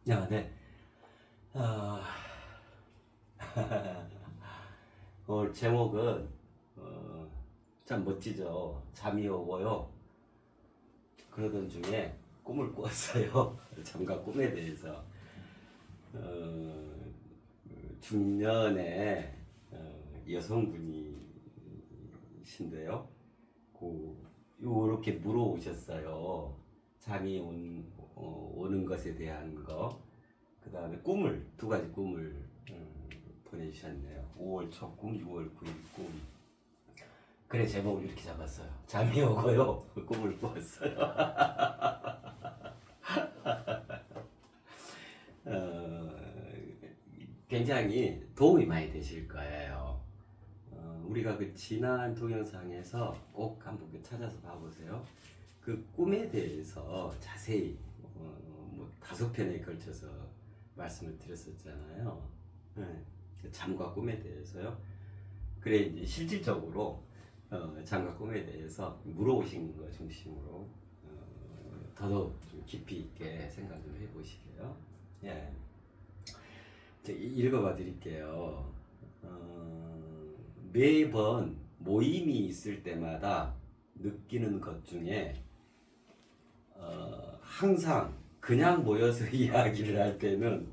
네. 아, 오늘 제목은 참 멋지죠. 잠이 오고요. 그러던 중에 꿈을 꿨어요. 잠과 꿈에 대해서 어, 중년의 여성분이신데요. 이렇게 물어오셨어요. 잠이 오는 것에 대한 거. 그 다음에 두 가지 꿈을 보내주셨네요. 5월 첫 꿈, 6월 9일 꿈. 그래, 제목을 이렇게 잡았어요. 잠이 오고요. 꿈을 꾸었어요. 어, 굉장히 도움이 많이 되실 거예요. 우리가 그 지난 동영상에서 꼭 한번 찾아서 봐보세요. 그 꿈에 대해서 자세히 뭐 5편에 걸쳐서 말씀을 드렸었잖아요. 네, 잠과 꿈에 대해서요. 그래 이제 실질적으로 잠과 꿈에 대해서 물어보신 거 중심으로 더더욱 좀 깊이 있게 생각 좀 해보시게요. 예, 제가 읽어봐 드릴게요. 매번 모임이 있을 때마다 느끼는 것 중에 항상 그냥 모여서 이야기를 할 때는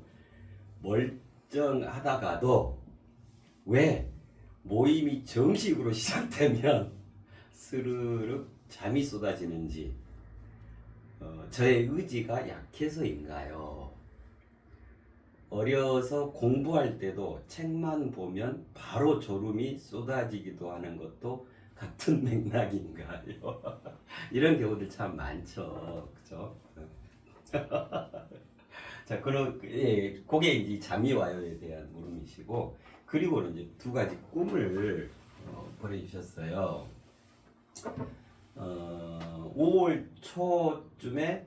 멀쩡하다가도 왜 모임이 정식으로 시작되면 스르륵 잠이 쏟아지는지 저의 의지가 약해서인가요? 어려서 공부할 때도 책만 보면 바로 졸음이 쏟아지기도 하는 것도 같은 맥락인가요? 이런 경우들 참 많죠, 그죠? 자, 그럼 그게 이제 잠이 와요에 대한 물음이시고, 그리고는 이제 두 가지 꿈을 보내주셨어요. 5월 초쯤에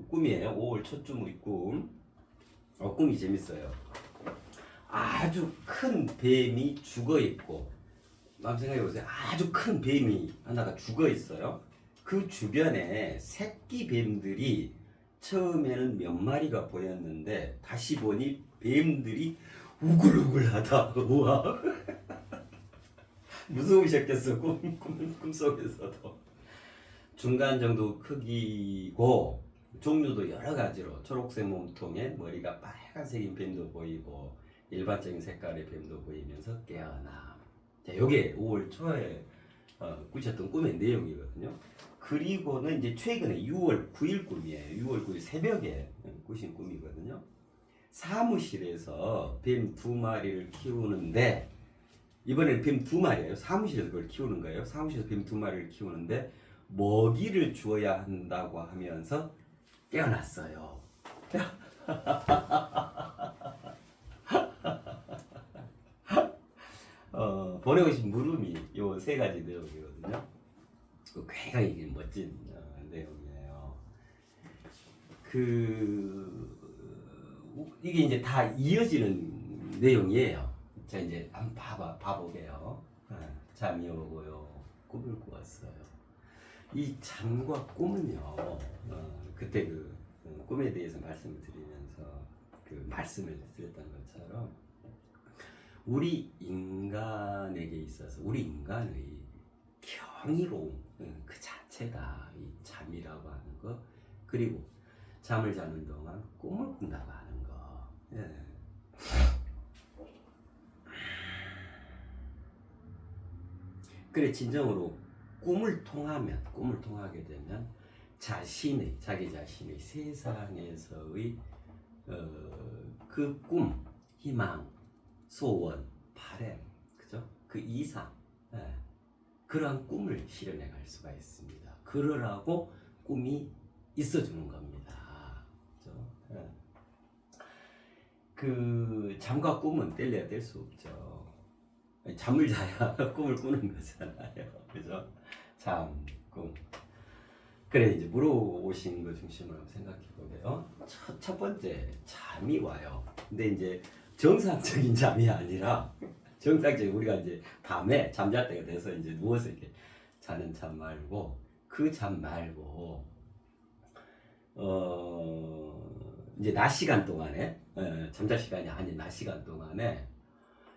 꿈이에요. 5월 초쯤의 꿈. 꿈이 재밌어요. 아주 큰 뱀이 죽어 있고, 한번 생각해 보세요. 아주 큰 뱀이 하나가 죽어 있어요. 그 주변에 새끼 뱀들이 처음에는 몇 마리가 보였는데 다시 보니 뱀들이 우글우글하다. 우와. 무서우셨겠어. 꿈속에서도. 중간 정도 크기고 종류도 여러 가지로 초록색 몸통에 머리가 빨간색인 뱀도 보이고 일반적인 색깔의 뱀도 보이면서 깨어나. 자, 요게 5월 초에 꾸셨던 꿈의 내용이거든요. 그리고는 이제 최근에 6월 9일 꿈이에요. 6월 9일 새벽에 꾸신 꿈이거든요. 사무실에서 뱀 2마리를 키우는데 이번에는 뱀 2마리예요. 사무실에서 그걸 키우는 거예요. 사무실에서 뱀 2마리를 키우는데 먹이를 주어야 한다고 하면서 깨어났어요. 보내오신 물음이 요 세 가지 내용이거든요. 굉장히 멋진 내용이에요. 이게 이제 다 이어지는 내용이에요. 자, 이제 한번 봐보게요. 잠이 오고요. 꿈을 꾸었어요. 이 잠과 꿈은요, 그때 꿈에 대해서 말씀을 드리면서 말씀을 드렸던 것처럼 우리 인간에게 있어서 우리 인간의 경이로움 그 자체가 이 잠이라고 하는 거, 그리고 잠을 자는 동안 꿈을 꾼다고 하는 거. 예. 그래 진정으로 꿈을 통하게 되면 자기 자신의 세상에서의 그 꿈, 희망, 소원, 바람, 그죠? 그 이상, 그러한 꿈을 실현해 갈 수가 있습니다. 그러라고 꿈이 있어주는 겁니다. 그죠? 그 잠과 꿈은 뗄래야 뗄 수 없죠. 잠을 자야 꿈을 꾸는 거잖아요. 그죠? 잠, 꿈. 그래, 이제 물어보신 거 중심으로 한번 생각해 보게요. 첫 번째, 잠이 와요. 근데 이제 정상적인 잠이 아니라, 정상적인 우리가 이제 밤에 잠잘 때가 돼서 이제 누워서 이렇게 자는 잠 말고, 그 잠 말고, 이제 낮 시간 동안에 잠잘 시간이 아닌 낮 시간 동안에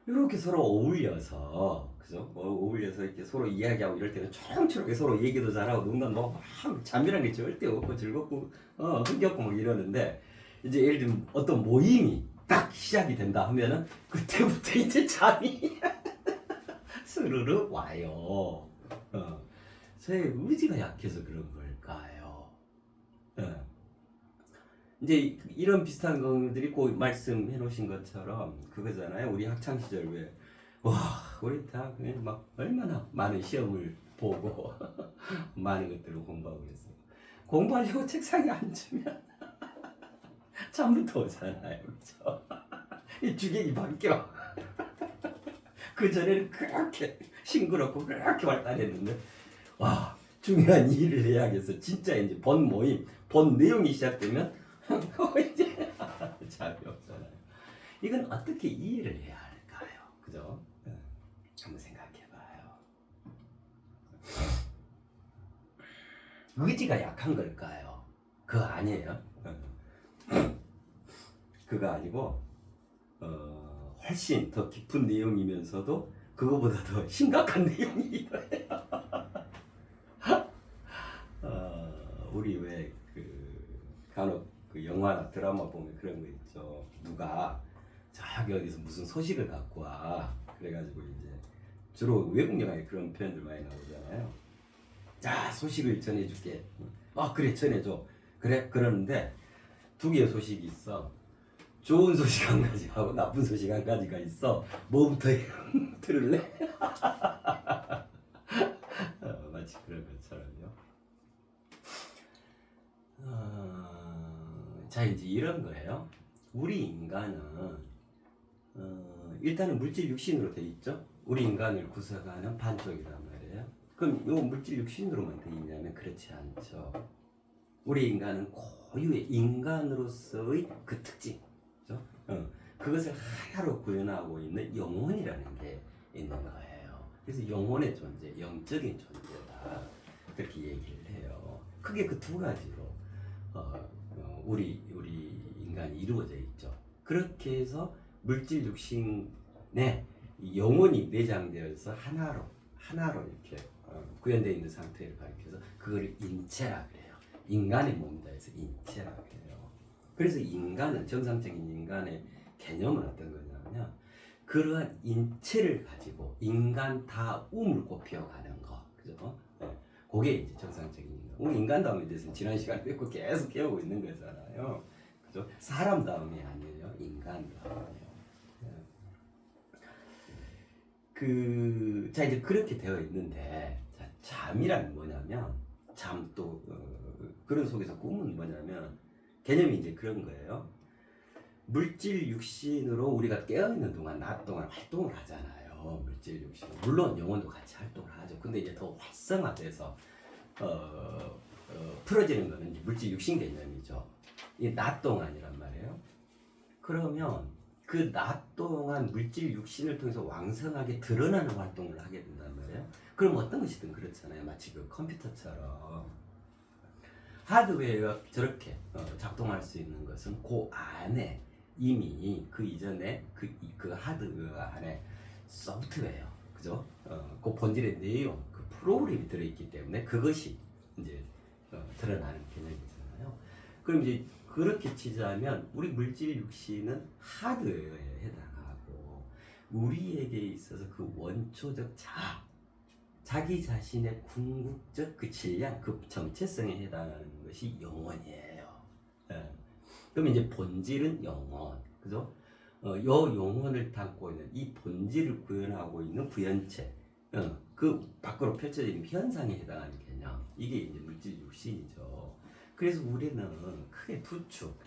이렇게 서로 어울려서 그죠? 어울려서 이렇게 서로 이야기하고 이럴 때는 초롱초롱하게 서로 얘기도 잘하고 농담 막 잠이란 게 절대 없고 즐겁고 흥겹고 막 이러는데 이제 예를 들면 어떤 모임이 딱 시작이 된다 하면은 그때부터 이제 잠이 스르르 와요. 저의 의지가 약해서 그런 걸까요? 이제 이런 비슷한 것들이 꼭 말씀해 놓으신 것처럼 그거잖아요. 우리 학창 시절 왜 와, 우리 다 그냥 막 얼마나 많은 시험을 보고 많은 것들을 공부하고 그랬어요. 공부하려고 책상에 앉으면 잠부터 오잖아요. 그렇죠? 이 주객이 바뀌어. 그 전에는 그렇게 싱그럽고 그렇게 활달했는데 와, 중요한 일을 해야겠어. 진짜 이제 본 모임, 본 내용이 시작되면 이제 잠이 없잖아요. 이건 어떻게 이해를 해야 할까요? 그죠? 한번 생각해봐요. 의지가 약한 걸까요? 그거 아니에요. 그거 아니고 훨씬 더 깊은 내용이면서도 그거보다 더 심각한 내용이기도 해요. 우리 왜 간혹 그 영화나 드라마 보면 그런 거 있죠. 누가 저기 어디서 무슨 소식을 갖고 와. 그래가지고 이제 주로 외국 영화에 그런 표현들 많이 나오잖아요. 자, 소식을 전해줄게. 그래, 전해줘. 그래, 그러는데 두 개의 소식이 있어. 좋은 소식 한 가지하고 나쁜 소식 한 가지가 있어. 뭐부터 들을래? 마치 그런 것처럼요. 자, 이제 이런 거예요. 우리 인간은 일단은 물질 육신으로 돼 있죠. 우리 인간을 구성하는 반쪽이란 말이에요. 그럼 이 물질 육신으로만 돼 있냐면 그렇지 않죠. 우리 인간은 고유의 인간으로서의 그 특징, 그죠? 그것을 하나로 구현하고 있는 영혼이라는 게 있는 거예요. 그래서 영혼의 존재, 영적인 존재다 그렇게 얘기를 해요. 크게 그 두 가지로 우리 인간이 이루어져 있죠. 그렇게 해서 물질 육신에 영혼이 내장되어서 하나로 이렇게 구현되어 있는 상태를 가리켜서 그걸 인체라 그래요. 인간의 몸이다 해서 인체라 그래요. 그래서 인간은 정상적인 인간의 개념은 어떤 거냐면 그러한 인체를 가지고 인간다움을 꼽혀가는 거, 그죠? 네. 그게 이제 정상적인 인간. 우리 인간다움에 대해서는 지난 시간에 배우고 계속 배우고 있는 거잖아요. 그죠? 사람다움이 아니에요. 인간다움이에요. 자, 이제 그렇게 되어 있는데, 자, 잠이란 뭐냐면, 또, 그런 속에서 꿈은 뭐냐면, 개념이 이제 그런 거예요. 물질 육신으로 우리가 깨어있는 동안, 낮 동안 활동을 하잖아요. 물질 육신. 물론 영혼도 같이 활동을 하죠. 근데 이제 더 활성화돼서, 풀어지는 거는 이제 물질 육신 개념이죠. 이 낮 동안이란 말이에요. 그러면 그 낮 동안 물질 육신을 통해서 왕성하게 드러나는 활동을 하게 된단 말이에요. 그럼 어떤 것이든 그렇잖아요. 마치 그 컴퓨터처럼 하드웨어가 저렇게 작동할 수 있는 것은 그 안에 이미 그 이전에 그 하드웨어 안에 소프트웨어, 그죠? 그 본질의 내용, 그 프로그램이 들어있기 때문에 그것이 이제 드러나는 개념이잖아요. 그럼 이제 그렇게 치자면 우리 물질 육신은 하드웨어에 해당하고 우리에게 있어서 그 원초적 자기 자신의 궁극적 그 질량, 그 정체성에 해당하는 것이 영혼이에요. 예. 그럼 이제 본질은 영혼, 그죠? 요 영혼을 담고 있는 이 본질을 구현하고 있는 부연체, 그 밖으로 펼쳐지는 현상에 해당하는 개념, 이게 이제 물질 육신이죠. 그래서 우리는 크게 두 축,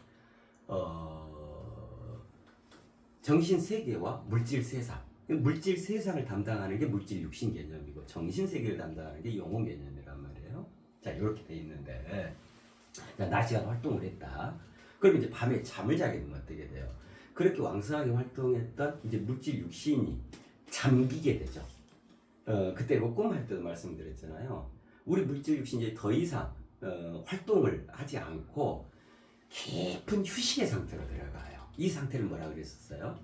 정신 세계와 물질 세상. 물질 세상을 담당하는 게 물질 육신 개념이고 정신 세계를 담당하는 게 영혼 개념이란 말이에요. 자, 이렇게 돼 있는데, 자, 낮 시간 활동을 했다. 그럼 이제 밤에 잠을 자게 되면 어떻게 돼요? 그렇게 왕성하게 활동했던 이제 물질 육신이 잠기게 되죠. 그때 그 꿈 할 때도 말씀드렸잖아요. 우리 물질 육신이 이제 더 이상 활동을 하지 않고 깊은 휴식의 상태로 들어가요. 이 상태를 뭐라 그랬었어요?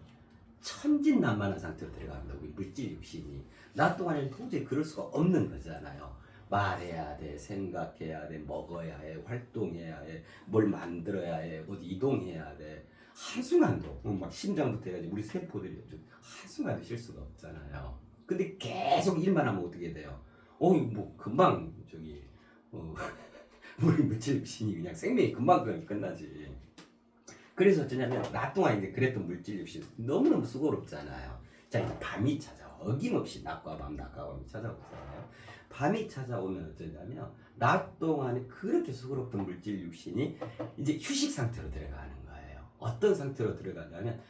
천진난만한 상태로 들어갑니다. 우리 물질 육신이. 낮 동안에는 도저히 그럴 수가 없는 거잖아요. 말해야 돼, 생각해야 돼, 먹어야 해, 활동해야 해, 뭘 만들어야 해, 어디 이동해야 돼. 한순간도 막 심장부터 해가지고 우리 세포들이 한순간도 쉴 수가 없잖아요. 근데 계속 일만 하면 어떻게 돼요? 뭐 금방 우리 물질 육신이 그냥 생명이 금방 끝나지. 그래서 어쩌냐면 낮 동안 이제 그랬던 물질 육신 너무너무 수고롭잖아요. 자, 이제 밤이 찾아와. 어김없이 낮과 밤이 찾아오잖아요. 밤이 찾아오면 어쩌냐면 낮 동안에 그렇게 수고롭던 물질 육신이 이제 휴식 상태로 들어가는 거예요. 어떤 상태로 들어가냐면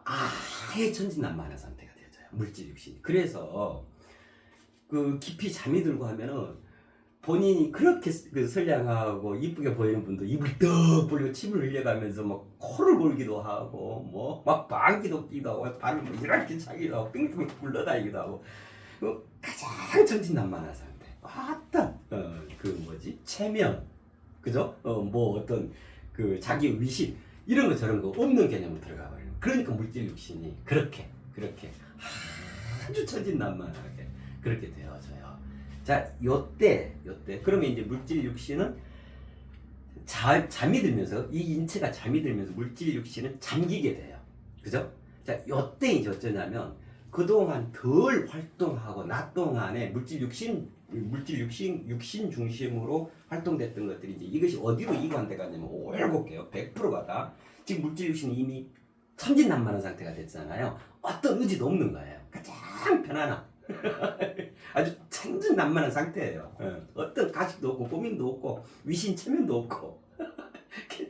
아예 천진난만한 상태가 되어져요. 물질 육신이. 그래서 그 깊이 잠이 들고 하면은 본인이 그렇게 그 선량하고 이쁘게 보이는 분도 입을 떡 벌리고 침을 흘려가면서 막 코를 골기도 하고 뭐 막 방귀도 끼도 하고 발을 뭐 이렇게 차기도 하고 빙빙 굴러다니기도 하고 가장 천진난만한 상태. 아따 그 뭐지 체면 그죠? 뭐 어떤 그 자기 위신 이런 거 저런 거 없는 개념으로 들어가 버리는. 그러니까 물질 육신이 그렇게 아주 천진난만하게 그렇게 되어져요. 자, 요때 그러면 이제 물질 육신은 잠이 들면서 이 인체가 잠이 들면서 물질 육신은 잠기게 돼요. 그죠? 자, 요때 이제 어쩌냐면 그동안 덜 활동하고 낮 동안에 물질 육신 중심으로 활동됐던 것들이 이제 이것이 어디로 이관돼 가냐면 올곧게요. 100%가 다 지금 물질 육신이 이미 천진난만한 상태가 됐잖아요. 어떤 의지도 없는 거예요. 가장 편안함. 아주 천진난만한 상태예요. 어떤 가식도 없고 고민도 없고 위신 체면도 없고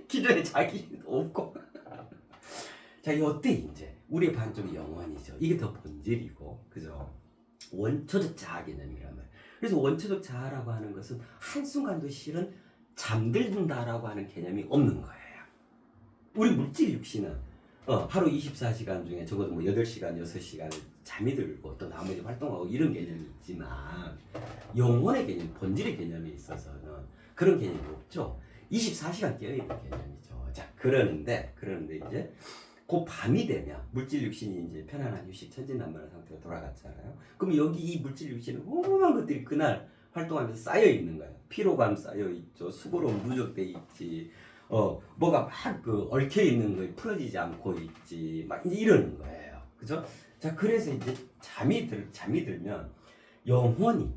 기존의 자기도 없고. 자, 이때 이제 우리의 반쪽이 영원이죠. 이게 더 본질이고, 그죠? 원초적 자아 개념이란 말이에요. 그래서 원초적 자아라고 하는 것은 한순간도 실은 잠들든다라고 하는 개념이 없는 거예요. 우리 물질 육신은 하루 24시간 중에 적어도 뭐 8시간, 6시간을 잠이 들고 또 나머지 활동하고 이런 개념이 있지만 영혼의 개념, 본질의 개념에 있어서는 그런 개념이 없죠. 24시간 깨어있는 개념이죠. 자, 그러는데 이제 그 밤이 되면 물질 육신이 이제 편안한 휴식, 천진난만한 상태로 돌아갔잖아요. 그럼 여기 이 물질 육신은 오만 것들이 그날 활동하면서 쌓여 있는 거예요. 피로감 쌓여 있죠. 수고로움 누적돼 있지. 뭐가 막 그 얽혀 있는 거에 풀어지지 않고 있지. 막 이러는 거예요. 그죠? 자, 그래서 이제 잠이 들면 영혼이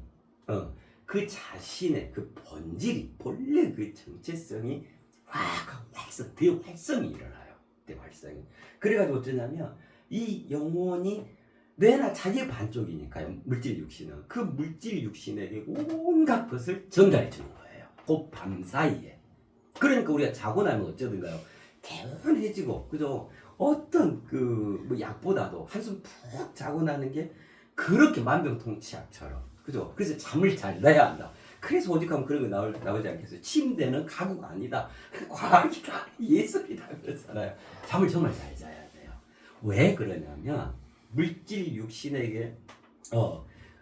그 자신의 그 본질이 본래 그 정체성이 대활성이 일어나요. 대활성이. 그래가지고 어쩌냐면 이 영혼이 뇌나 자기의 반쪽이니까요. 물질 육신은 그 물질 육신에게 온갖 것을 전달해 주는 거예요. 그 밤 사이에. 그러니까 우리가 자고 나면 어쩌든가요? 개운해지고, 그죠? 어떤 뭐 약보다도 한숨 푹 자고 나는 게 그렇게 만병통치약처럼, 그죠? 그래서 잠을 잘 자야 한다. 그래서 오직하면 그런 거 나오지 않겠어요? 침대는 가구가 아니다. 과학이다. 예술이다. 그러잖아요. 잠을 정말 잘 자야 돼요. 왜 그러냐면, 물질 육신에게,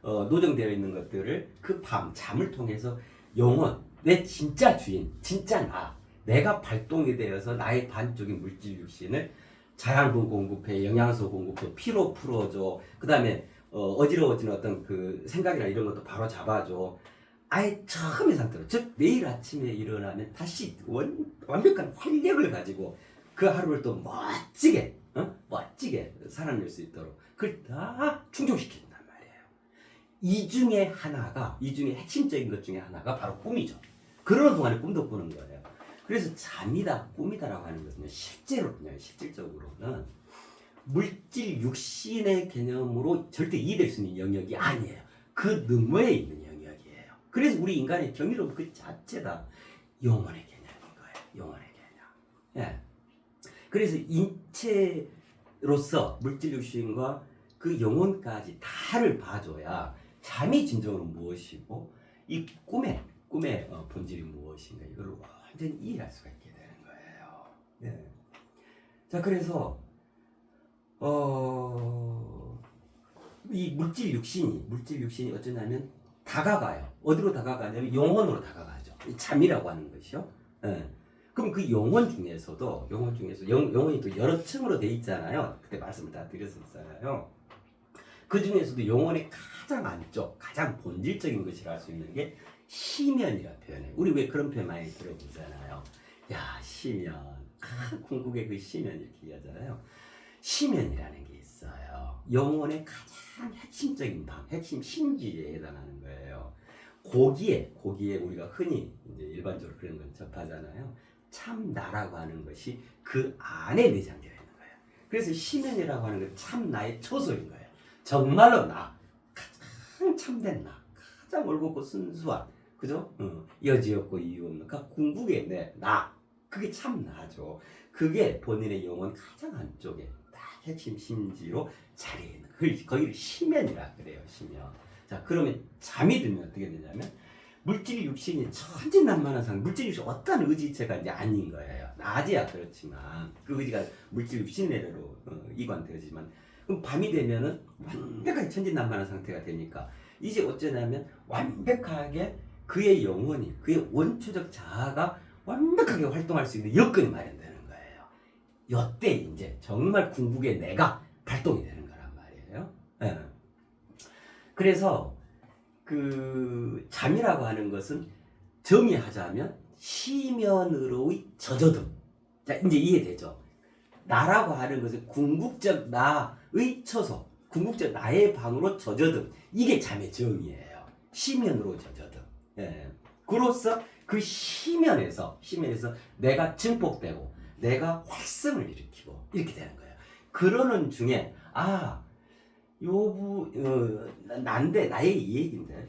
노정되어 있는 것들을 그 밤, 잠을 통해서 영혼, 내 진짜 주인, 진짜 내가 발동이 되어서 나의 반쪽인 물질 육신을 자양분 공급해, 영양소 공급해, 피로 풀어줘. 그 다음에 어지러워지는 어떤 그 생각이나 이런 것도 바로 잡아줘. 아예 처음의 상태로, 즉 내일 아침에 일어나면 다시 완벽한 활력을 가지고 그 하루를 또 멋지게 살아낼 수 있도록 그걸 다 충족시킨단 말이에요. 이 중에 핵심적인 것 중에 하나가 바로 꿈이죠. 그러는 동안에 꿈도 꾸는 거예요. 그래서 잠이다, 꿈이다라고 하는 것은 실질적으로는 물질 육신의 개념으로 절대 이해될 수 있는 영역이 아니에요. 그 너머에 있는 영역이에요. 그래서 우리 인간의 경이로움 그 자체가 영혼의 개념인 거예요. 영혼의 개념. 예. 그래서 인체로서 물질 육신과 그 영혼까지 다를 봐줘야 잠이 진정으로 무엇이고 이 꿈의 본질이 무엇인가 이걸 완전히 이해할 수가 있게 되는 거예요. 네. 자, 그래서 이 물질 육신이 어쩌냐면 다가가요. 어디로 다가가냐면 영혼으로 다가가죠. 잠이라고 하는 것이요. 네. 그럼 그 영혼 중에서도 영혼이 또 여러 층으로 돼 있잖아요. 그때 말씀을 다 드렸었잖아요. 그 중에서도 영혼의 가장 안쪽, 가장 본질적인 것이라 할 수 있는 게 시면이라 표현해요. 우리 왜 그런 표현 많이 들어보잖아요. 야, 시면. 궁극의 그 시면 이렇게 얘기하잖아요. 시면이라는 게 있어요. 영혼의 가장 핵심적인 핵심 심지에 해당하는 거예요. 거기에 우리가 흔히 이제 일반적으로 그런 걸 접하잖아요. 참 나라고 하는 것이 그 안에 내장되어 있는 거예요. 그래서 시면이라고 하는 건 참 나의 초소인 거예요. 정말로 나, 가장 참된 나, 가장 올곧고 순수한, 그죠? 여지 없고 이유 없는 그 궁극의 나, 그게 참 나죠. 그게 본인의 영혼 가장 안쪽에 딱 핵심 심지로 자리에 있는 거기를 시면이라 그래요. 시면. 자, 그러면 잠이 들면 어떻게 되냐면 물질 육신이 천진난만한 상태, 물질 육신 어떤 의지체가 이제 아닌 거예요. 낮이야 그렇지만 그 의지가 물질 육신내로 이관되지만 그럼 밤이 되면은 완벽하게 천진난만한 상태가 되니까 이제 어쩌냐면 완벽하게 그의 영혼이, 그의 원초적 자아가 완벽하게 활동할 수 있는 여건이 마련되는 거예요. 이때 이제 정말 궁극의 내가 발동이 되는 거란 말이에요. 네. 그래서 그 잠이라고 하는 것은 정의하자면 시면으로의 젖어듦. 자, 이제 이해되죠? 나라고 하는 것은 궁극적 나의 처소, 궁극적 나의 방으로 젖어듦. 이게 잠의 정의예요. 시면으로 젖어듦. 예. 그로써 그 시면에서 내가 증폭되고 내가 활성을 일으키고 이렇게 되는 거예요. 그러는 중에 난데 나의 이 얘기인데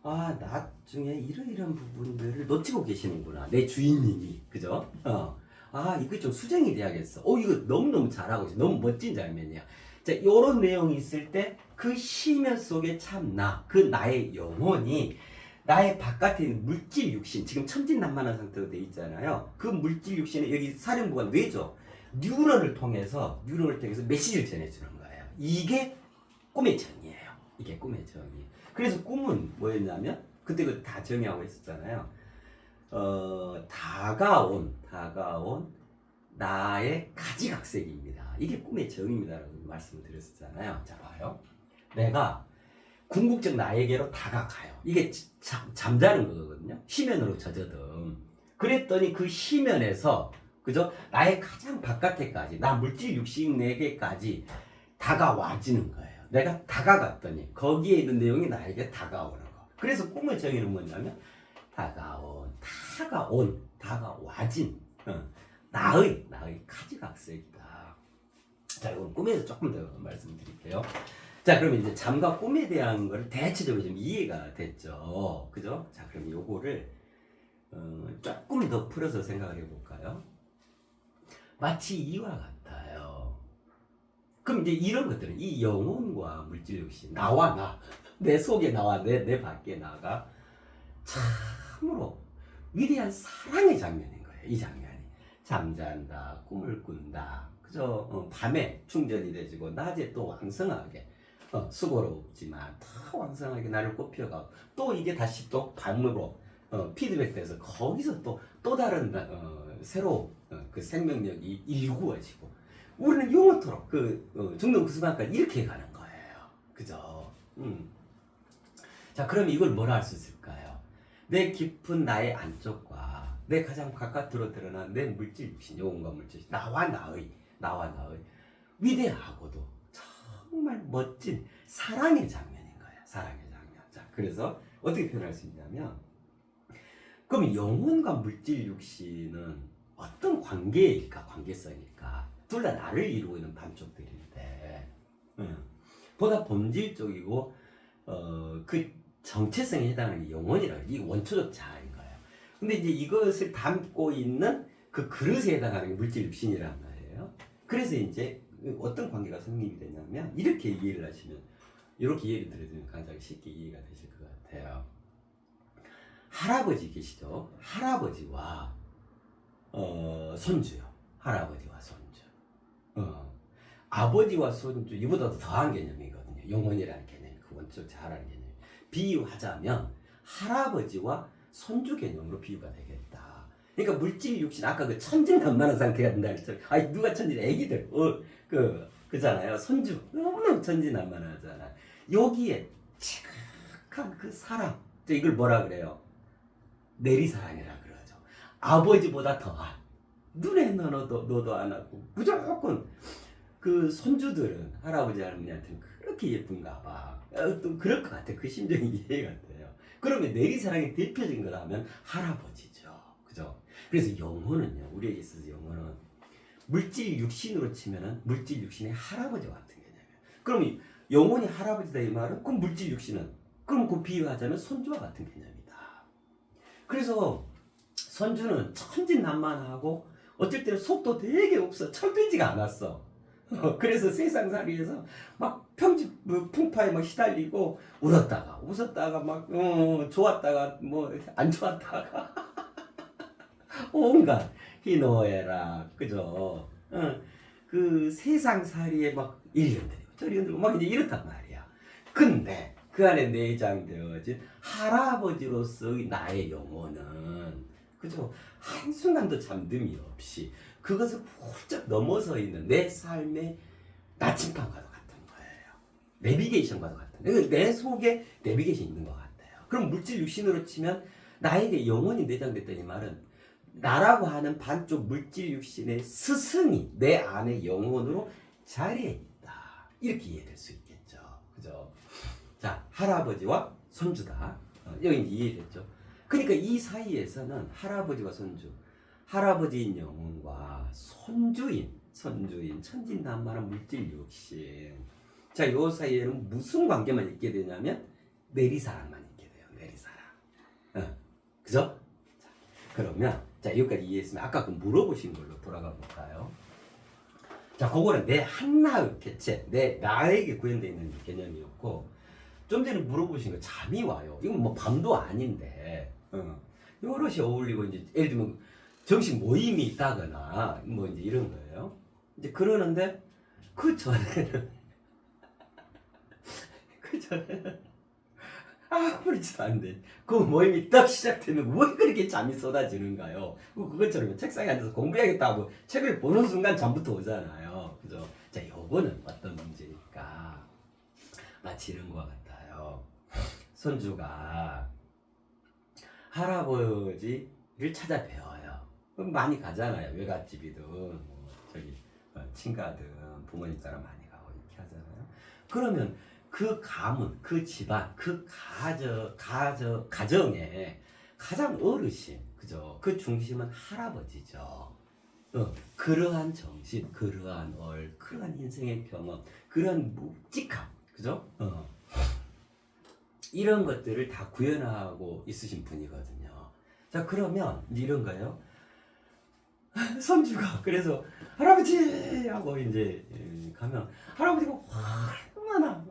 나 중에 이런 부분들을 놓치고 계시는구나. 내 주인님이 그죠? 이거 좀 수정이 돼야겠어. 이거 너무너무 잘하고 있어. 너무 멋진 장면이야. 자, 요런 내용이 있을 때 그 시면 속에 참 그 나의 영혼이 나의 바깥에 있는 물질 육신, 지금 천진난만한 상태로 돼 있잖아요. 그 물질 육신에 여기 사령부가 뇌죠. 뉴런을 통해서 메시지를 전해주는 거예요. 이게 꿈의 정의예요. 이게 꿈의 정의. 그래서 꿈은 뭐였냐면 그때 그 다 정의하고 있었잖아요. 다가온 나의 가지각색입니다. 이게 꿈의 정의입니다라고 말씀을 드렸었잖아요. 자, 봐요. 내가 궁극적 나에게로 다가가요. 이게 잠자는 거거든요. 시면으로 젖어든. 그랬더니 그 시면에서 그죠? 나의 가장 바깥에까지, 나 물질 육신 내게까지 다가와지는 거예요. 내가 다가갔더니 거기에 있는 내용이 나에게 다가오는 거. 그래서 꿈의 정의는 뭐냐면 다가와진 나의 가지각색이다. 자, 이건 꿈에서 조금 더 말씀드릴게요. 자, 그러면 이제 잠과 꿈에 대한 걸 대체적으로 좀 이해가 됐죠. 그죠? 자, 그럼 요거를 조금 더 풀어서 생각을 해볼까요? 마치 이와 같아요. 그럼 이제 이런 것들은 이 영혼과 물질 역시 나와 내 속에 나와 내 밖에 나가 참으로 위대한 사랑의 장면인 거예요. 이 장면이 잠잔다, 꿈을 꾼다, 그죠? 밤에 충전이 되지고 낮에 또 왕성하게 수고롭지만 더 왕성하게 나를 꽃피워가고 또 이게 다시 또 밤으로 피드백돼서 거기서 또 다른 새로 그 생명력이 일구어지고 우리는 영원토록 죽는 그 순간까지 이렇게 가는 거예요. 그죠? 자, 그럼 이걸 뭐라 할 수 있을까요? 내 깊은 나의 안쪽과 내 가장 바깥으로 드러난 내 물질 육신, 영혼과 물질, 나와 나의 위대하고도 정말 멋진 사랑의 장면인 거예요. 사랑의 장면. 자, 그래서 어떻게 표현할 수 있냐면, 그럼 영혼과 물질 육신은 어떤 관계일까, 관계성일까? 둘 다 나를 이루고 있는 반쪽들인데, 보다 본질적이고 그 정체성에 해당하는 게 영혼이라고, 이 원초적 자아인 거예요. 근데 이제 이것을 담고 있는 그 그릇에 해당하는 게 물질 육신이란 말이에요. 그래서 이제 어떤 관계가 성립이 되냐면 이렇게 이해를 하시면, 이렇게 이해를 들으면 가장 쉽게 이해가 되실 것 같아요. 할아버지 계시죠? 할아버지와 손주요. 할아버지와 손주. 아버지와 손주, 이보다 더한 개념이거든요. 영혼이라는 개념, 그 원적 자아라는 개념. 비유하자면 할아버지와 손주 개념으로 비유가 되겠다. 그러니까 물질 육신 아까 그 천진난만한 상태가 된다 그랬잖아요. 아니 누가 천진 애기들 그잖아요. 손주 너무너무 천진난만하잖아. 여기에 착한 그 사랑 이걸 뭐라 그래요? 내리사랑이라 그러죠. 아버지보다 더한 눈에 너도 안 하고 무조건 그 손주들은 할아버지 할머니한테는 그렇게 예쁜가 봐. 또 그럴 것 같아. 그 심정이 이해가 돼요. 그러면 내리사랑의 대표적인 거라면 할아버지죠. 그죠? 그래서 영혼은요. 우리에게 있어서 영혼은 물질 육신으로 치면은 물질 육신의 할아버지와 같은 개념이에요. 그럼 영혼이 할아버지다 이 말은 그럼 물질 육신은 그럼 그 비유하자면 손주와 같은 개념이다. 그래서 손주는 천진난만하고 어쩔 때는 속도 되게 없어. 철들지가 않았어. 그래서 세상살이에서 막 풍파에 막 시달리고 울었다가 웃었다가 막 좋았다가 뭐 안 좋았다가 온갖 희노애락 그죠? 그 세상살이에 막 일년들이고 저년들고 막 이제 이렇단 말이야. 근데 그 안에 내장되어진 할아버지로서의 나의 영혼은 그죠? 한순간도 잠듦이 없이 그것을 훌쩍 넘어서 있는 내 삶의 나침반과도 같은 거예요. 내비게이션과도 같은 거예요. 내 속에 내비게이션이 있는 것 같아요. 그럼 물질 육신으로 치면 나에게 영혼이 내장됐다는 말은 나라고 하는 반쪽 물질 육신의 스승이 내 안에 영혼으로 자리에 있다. 이렇게 이해될 수 있겠죠. 그죠? 자, 할아버지와 손주다. 여기 이해됐죠? 그러니까 이 사이에서는 할아버지와 손주, 할아버지인 영혼과 손주인 천진난만한 물질 육신. 자, 요 사이에는 무슨 관계만 있게 되냐면 내리사랑만 있게 돼요. 내리사랑. 그죠? 자, 그러면 자 여기까지 이해했으면 아까 그 물어보신 걸로 돌아가 볼까요? 자, 그거는 내 한나의 개체, 나에게 구현되어 있는 개념이었고 좀 전에 물어보신 거 잠이 와요. 이건 뭐 밤도 아닌데 여럿이 어울리고 이제 예를 들면 정식 모임이 있다거나 뭐 이제 이런 거예요. 이제 그러는데 그 전에는 아무렇지도 않은데 그 모임이 딱 시작되면 왜 그렇게 잠이 쏟아지는가요? 그것처럼 책상에 앉아서 공부해야겠다고 책을 보는 순간 잠부터 오잖아요. 그죠? 자, 요거는 어떤 문제니까 마치 이런 것 같아요. 손주가 할아버지를 찾아 배워요. 그럼 많이 가잖아요. 외갓집이든 뭐 저기 친가든 부모님 따라 많이 가고 이렇게 하잖아요. 그러면 그 가문, 그 집안, 그 가정의 가장 어르신, 그죠? 그 중심은 할아버지죠. 그러한 정신, 그러한 그러한 인생의 경험, 그러한 묵직함, 그죠? 이런 것들을 다 구현하고 있으신 분이거든요. 자, 그러면 이런 거예요. 손주가 그래서 할아버지 하고 이제 가면 할아버지가 얼마나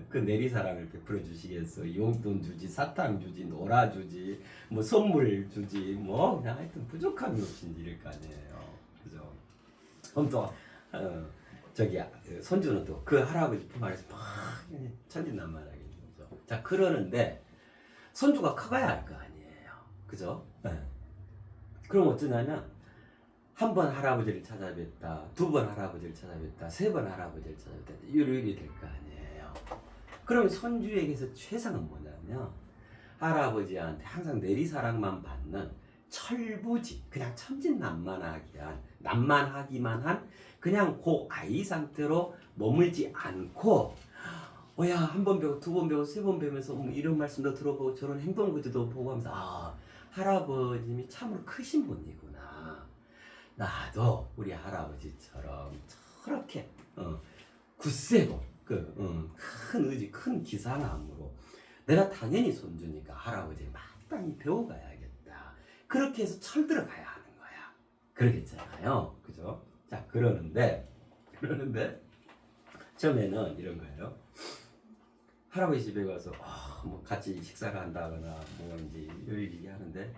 그 내리사랑을 베풀어 주시겠어. 용돈 주지, 사탕 주지, 놀아 주지, 뭐 선물 주지, 뭐 그냥 하여튼 부족함이 없인지 이럴 거 아니에요. 그죠? 그럼 또 저기 손주는 또 그 할아버지 품 안에서 막 천진난만하게 되죠. 자, 그러는데 손주가 커가야 할 거 아니에요. 그죠? 네. 그럼 어쩌냐면 한 번 할아버지를 찾아뵙다, 두 번 할아버지를 찾아뵙다, 세 번 할아버지를 찾아뵙다 이렇게 될 거 아니에요. 그러면 손주에게서 최상은 뭐냐면 할아버지한테 항상 내리사랑만 받는 철부지, 그냥 난만하기만 한 그냥 그 아이 상태로 머물지 않고 한 번 배우고 두 번 배우고 세 번 배우면서 이런 말씀도 들어보고 저런 행동구조도 보고 하면서 할아버님이 참으로 크신 분이구나. 나도 우리 할아버지처럼 저렇게 굳세고 큰 의지, 큰 기상함으로 내가 당연히 손주니까 할아버지를 마땅히 배워가야겠다. 그렇게 해서 철들어가야 하는 거야. 그러겠잖아요. 그죠? 자, 그러는데 처음에는 이런 거예요. 할아버지 집에 가서 뭐 같이 식사를 한다거나 뭐 이제 요리 하는데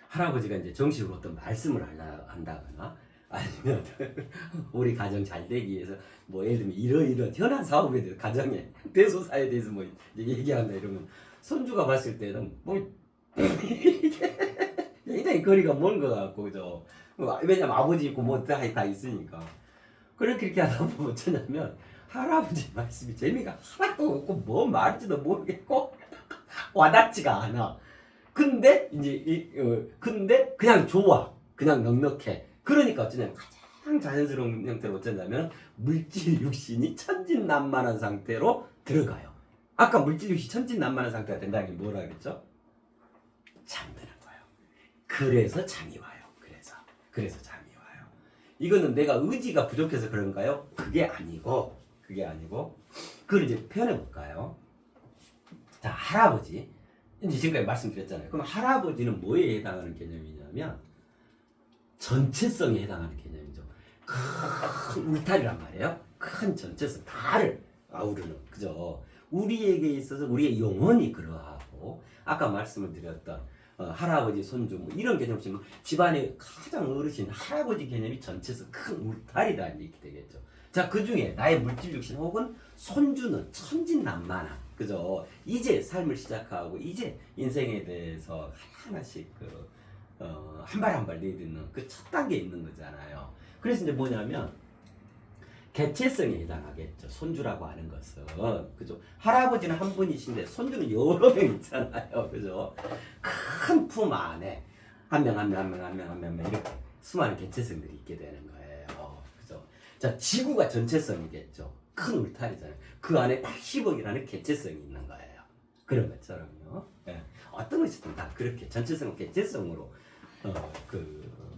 할아버지가 이제 정식으로 어떤 말씀을 한다거나 아니면 우리 가정 잘 되기 위해서 뭐 예를 들면 이런 현안 사업에 대해서 가정의 대소사에 대해서 뭐 얘기한다 이러면 손주가 봤을 때는 뭐 이게 굉장히 거리가 먼 거 같고 그죠. 왜냐면 아버지 있고 뭐 다 있으니까. 그렇게 하다 보면 어쩌냐면 할아버지 말씀이 재미가 하나도 없고 뭐 말인지도 모르겠고 와닿지가 않아. 근데 근데 그냥 좋아. 그냥 넉넉해. 그러니까 어쩌냐면 가장 자연스러운 형태로 어쩌냐면 물질 육신이 천진난만한 상태로 들어가요. 아까 물질 육신이 천진난만한 상태가 된다는 게 뭐라 그랬죠? 잠드는 거예요. 그래서 잠이 와요. 그래서 잠이 와요. 이거는 내가 의지가 부족해서 그런가요? 그게 아니고 그걸 이제 표현해 볼까요? 자, 할아버지. 이제 지금까지 말씀드렸잖아요. 그럼 할아버지는 뭐에 해당하는 개념이냐면 전체성에 해당하는 개념이죠. 큰 울타리란 말이에요. 큰 전체성, 다를 아우르는, 그죠? 우리에게 있어서 우리의 영혼이 그러하고, 아까 말씀을 드렸던 할아버지, 손주 뭐 이런 개념처럼 집안의 가장 어르신 할아버지 개념이 전체성 큰 울타리다 이렇게 되겠죠. 자, 그 중에 나의 물질 육신 혹은 손주는 천진난만한, 그죠? 이제 삶을 시작하고 이제 인생에 대해서 하나씩 한 발 한 발 내딛는 그 첫 단계에 있는 거잖아요. 그래서 이제 뭐냐면 개체성에 해당하겠죠. 손주라고 하는 것은, 그죠? 할아버지는 한 분이신데 손주는 여러 명 있잖아요, 그죠? 큰 품 안에 한 명 이렇게 수많은 개체성들이 있게 되는 거예요, 그죠? 자, 지구가 전체성이겠죠. 큰 울타리잖아요. 그 안에 80억이라는 개체성이 있는 거예요. 그런 것처럼요. 예. 어떤 것이든 다 그렇게 전체성과 개체성으로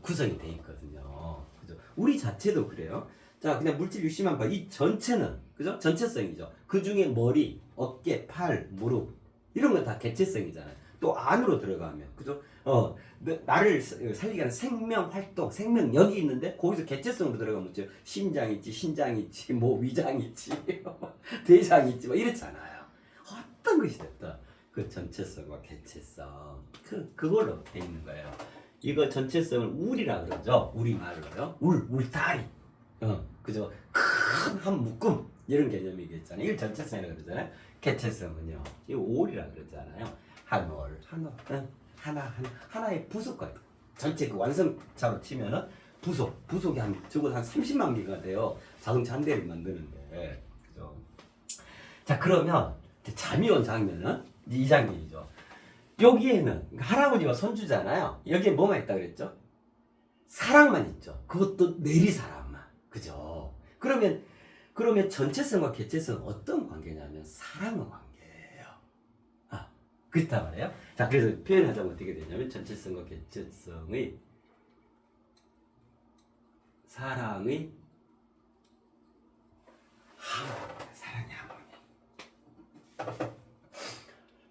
구성이 돼 있거든요. 그죠? 우리 자체도 그래요. 자, 그냥 물질 육신만 봐. 이 전체는, 그죠? 전체성이죠. 그 중에 머리, 어깨, 팔, 무릎, 이런 건 다 개체성이잖아요. 또 안으로 들어가면, 그죠? 나를 살리게 하는 생명 활동, 생명력이 있는데, 거기서 개체성으로 들어가면, 뭐, 심장 있지, 신장 있지, 뭐, 위장 있지, 대장 있지, 뭐, 이렇잖아요. 어떤 것이 됐든, 그 전체성과 개체성, 그걸로 돼 있는 거예요. 이거 전체성을 울이라 그러죠. 우리말로요. 울타리. 그죠? 큰 한 묶음 이런 개념이겠잖아요. 이걸 전체성이라고 그러잖아요. 개체성은요, 이 올이라 그러잖아요. 하나의 부속 같은 전체 그 완성차로 치면은 부속이 적어도 한 30만 개가 돼요. 자동차 한 대를 만드는데, 그죠? 자, 그러면 잠이 온 장면은 이 장면이죠. 여기에는 할아버지와 손주잖아요. 여기에 뭐가 있다 그랬죠? 사랑만 있죠. 그것도 내리사랑만. 그죠? 그러면 전체성과 개체성은 어떤 관계냐면 사랑의 관계예요. 그렇단 말이에요. 자, 그래서 표현하자면 어떻게 되냐면 전체성과 개체성의 사랑의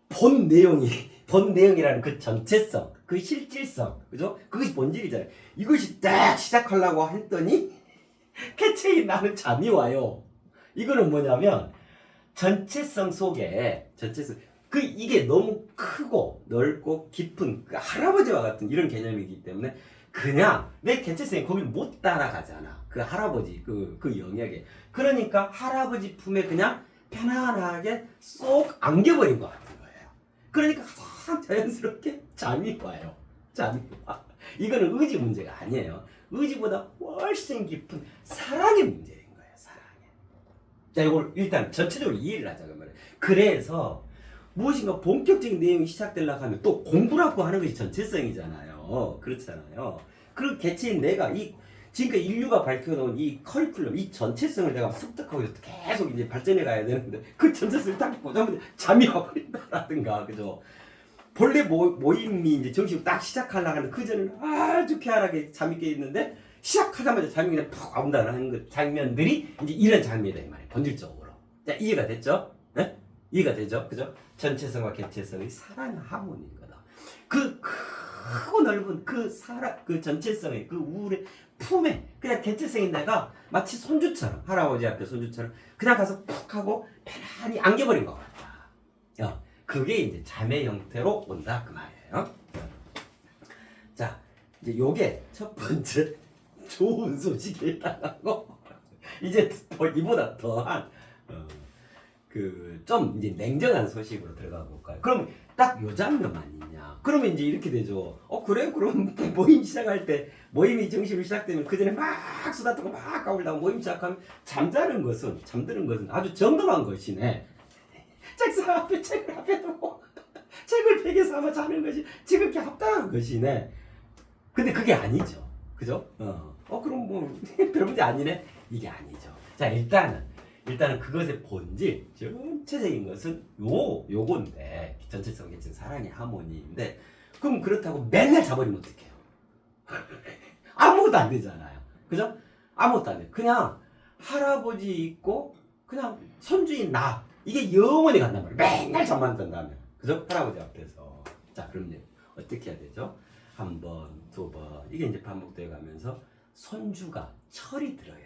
하모니. 본 내용이라는 그 전체성, 그 실질성, 그죠? 그것이 본질이잖아요. 이것이 딱 시작하려고 했더니 캐치인 나는 잠이 와요. 이거는 뭐냐면 전체성 속에 이게 너무 크고 넓고 깊은 그 할아버지와 같은 이런 개념이기 때문에 그냥 내 개체성이 거길 못 따라가잖아. 그 할아버지 그 영역에. 그러니까 할아버지 품에 그냥 편안하게 쏙 안겨버린 것 같은 거예요. 그러니까 가장 자연스럽게 잠이 와요. 잠이 와. 이거는 의지 문제가 아니에요. 의지보다 훨씬 깊은 사랑의 문제인 거예요. 사랑의. 자, 이걸 일단 전체적으로 이해를 하자 그 말이에요. 그래서 무엇인가 본격적인 내용이 시작되려고 하면 또 공부라고 하는 것이 전체성이잖아요. 그렇잖아요. 그 개체인 내가 지금까지 인류가 밝혀놓은 이 커리큘럼, 이 전체성을 내가 습득하고 계속 이제 발전해 가야 되는데 그 전체성을 딱 보자마자 잠이 와버린다라든가, 그죠? 본래 모임이 이제 정식 딱 시작하려고 하는 그 전에는 아주 쾌활하게 잠이 깨 있는데 시작하자마자 잠이 그냥 푹 온다는 그 장면들이 이제 이런 장면이다 이 말이에요. 본질적으로. 자, 이해가 됐죠? 네? 이해가 되죠? 그죠? 전체성과 개체성의 사랑 하모니인 거다. 그 크고 넓은 그 전체성의 그 우울의 품에 그냥 개체성인 내가 마치 손주처럼, 할아버지 앞에 손주처럼 그냥 가서 푹 하고 편안히 안겨버린 것 같다. 그게 이제 잠의 형태로 온다 그 말이에요. 자, 이제 요게 첫 번째 좋은 소식에 해당하고 이제 이보다 더한 좀 이제 냉정한 소식으로 들어가 볼까요? 그럼 딱 요 장면만 있냐? 그러면 이제 이렇게 되죠. 그래? 그럼 모임 시작할 때, 모임이 정식으로 시작되면 그 전에 막 수다 떨고 막 까불다가 모임 시작하면 잠드는 것은 아주 정당한 것이네. 책상 앞에 책을 앞에 두고 책을 베개 삼아 자는 것이 지극히 합당한 것이네. 근데 그게 아니죠. 그죠? 그럼 뭐 별 문제 아니네? 이게 아니죠. 자, 일단은 그것의 본질, 전체적인 것은 요건데, 전체성, 개체성, 사랑의 하모니인데, 그럼 그렇다고 맨날 자버리면 어떡해요? 아무것도 안 되잖아요. 그죠? 아무것도 안 돼. 그냥 할아버지 있고, 그냥 손주인 나. 이게 영원히 간단 말이에요. 맨날 잠만 잔다면. 그죠? 할아버지 앞에서. 자, 그럼요. 어떻게 해야 되죠? 한 번, 두 번. 이게 이제 반복되어 가면서 손주가 철이 들어야 해요.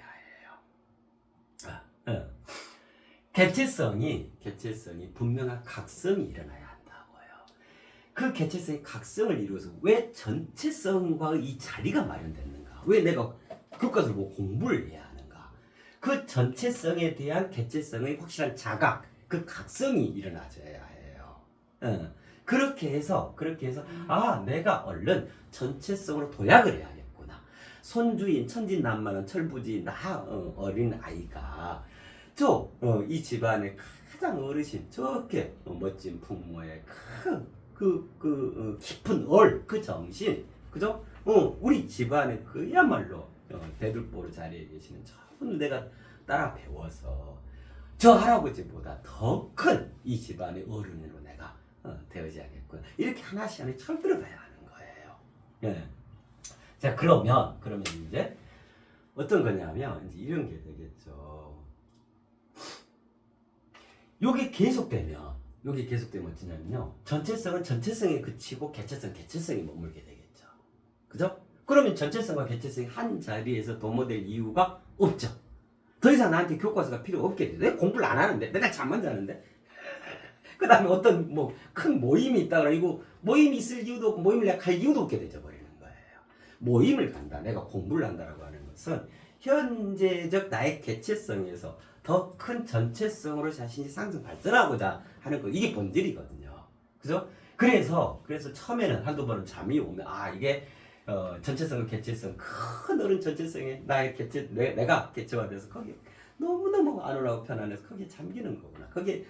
개체성이 분명한 각성이 일어나야 한다고요. 그 개체성의 각성을 이루어서 왜 전체성과의 이 자리가 마련됐는가? 왜 내가 교과서를 보고 공부를 해야 하는가? 그 전체성에 대한 개체성의 확실한 자각, 그 각성이 일어나줘야 해요. 그렇게 해서 내가 얼른 전체성으로 도약을 해야겠구나. 손주인 천진난만한 철부지 어린 아이가 이 집안의 가장 어르신 저렇게 멋진 풍모의 깊은 그 정신, 그죠? 우리 집안에 그야말로 대들보로 자리에 계시는 저분을 내가 따라 배워서 저 할아버지보다 더 큰 이 집안의 어른으로 내가 되어야겠구나. 이렇게 하나씩 철들어가야 하는 거예요. 예. 자, 그러면 이제 어떤 거냐면 이제 이런 게 되겠죠. 요게 계속되면 어쩌냐면요. 전체성은 전체성에 그치고 개체성에 머물게 되겠죠. 그죠? 그러면 전체성과 개체성이 한 자리에서 도모될 이유가 없죠. 더 이상 나한테 교과서가 필요 없게 돼. 내가 공부를 안 하는데, 내가 잠만 자는데. 그 다음에 어떤 큰 모임이 있다 그러고 모임이 있을 이유도 없고 모임을 내가 갈 이유도 없게 되져 버리는 거예요. 모임을 간다, 내가 공부를 한다라고 하는 것은 현재적 나의 개체성에서 더 큰 전체성으로 자신이 상승 발전하고자 하는 거, 이게 본질이거든요. 그죠? 그래서 처음에는 한두 번은 잠이 오면 이게 전체성과 개체성, 큰 어른 전체성에 나의 내가 개체화돼서 거기에 너무너무 안온하고 편안해서 거기에 잠기는 거구나. 거기에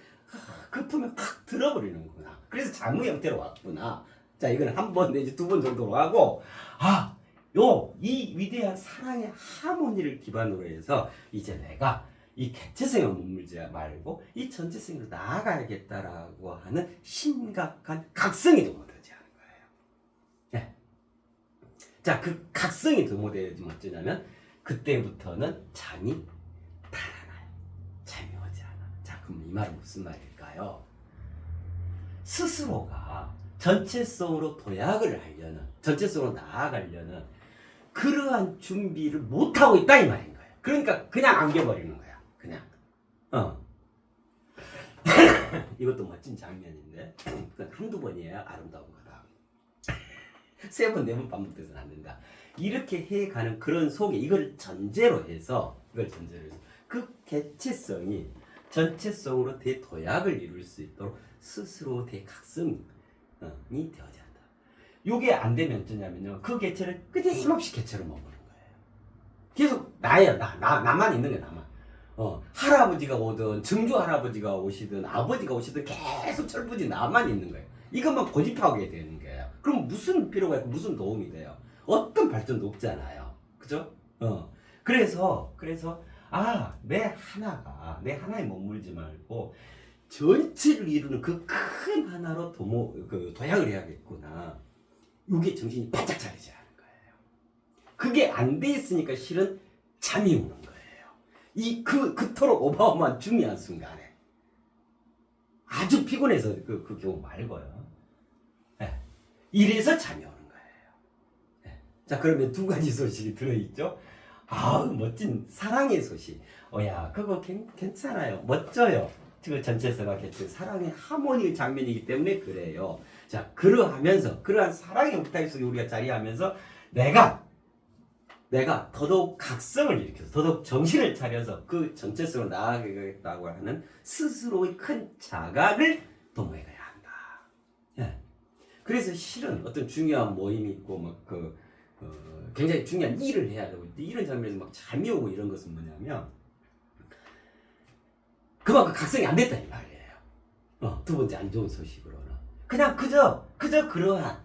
그 품에 확 들어버리는구나. 그래서 잠의 형태로 왔구나. 자, 이건 한 번 내지 두 번 정도로 하고, 이 위대한 사랑의 하모니를 기반으로 해서 이제 내가 이 개체성에 머물지 말고 이 전체성으로 나아가야겠다라고 하는 심각한 각성이 도모되지 않은 거예요. 네. 자, 그 각성이 도모되어지면 어쩌냐면 그때부터는 잠이 달아나요. 잠이 오지 않아. 자, 그럼 이 말은 무슨 말일까요? 스스로가 전체성으로 도약을 하려는, 전체성으로 나아가려는 그러한 준비를 못하고 있다 이 말인 거예요. 그러니까 그냥 안겨버리는 거야. 그냥. 이것도 멋진 장면인데 그건 한두 번이에요. 아름다운 거다. 세 번, 네 번 반복돼서는 안 된다. 이렇게 해가는 그런 속에 이걸 전제로 해서 그 개체성이 전체성으로 대도약을 이룰 수 있도록 스스로 대각성이 되어야 한다. 이게 안 되면 어쩌냐면요, 그 개체를 끊임없이 개체로 머무는 거예요. 계속 나만 있는 거야. 나만. 할아버지가 오든 증조 할아버지가 오시든 아버지가 오시든 계속 철부지 나만 있는 거예요. 이것만 고집하게 되는 거예요. 그럼 무슨 필요가 있고 무슨 도움이 돼요? 어떤 발전도 없잖아요. 그죠? 그래서 내 하나에 머물지 말고 전체를 이루는 그 큰 하나로 도약을 해야겠구나. 이게 정신이 바짝 차리지 않은 거예요. 그게 안 돼 있으니까 실은 잠이 오는 거예요. 그토록 어마어마한 중요한 순간에 아주 피곤해서 그 경우 말고요. 네. 이래서 잠이 오는 거예요. 네. 자, 그러면 두 가지 소식이 들어있죠. 멋진 사랑의 소식. 그거 괜찮아요. 멋져요. 그 전체성과 개체 사랑의 하모니 장면이기 때문에 그래요. 자, 그러한 사랑의 옥타입 속에 우리가 자리하면서 내가 더더욱 각성을 일으켜서 더더욱 정신을 차려서 그 전체성으로 나아가겠다고 하는 스스로의 큰 자각을 도모해가야 한다. 예. 그래서 실은 어떤 중요한 모임이 있고 굉장히 중요한 일을 해야 되고 이런 장면에서 막 잠이 오고 이런 것은 뭐냐면 그만큼 각성이 안 됐다 이 말이에요. 두 번째 안 좋은 소식으로는 그냥 그저 그러한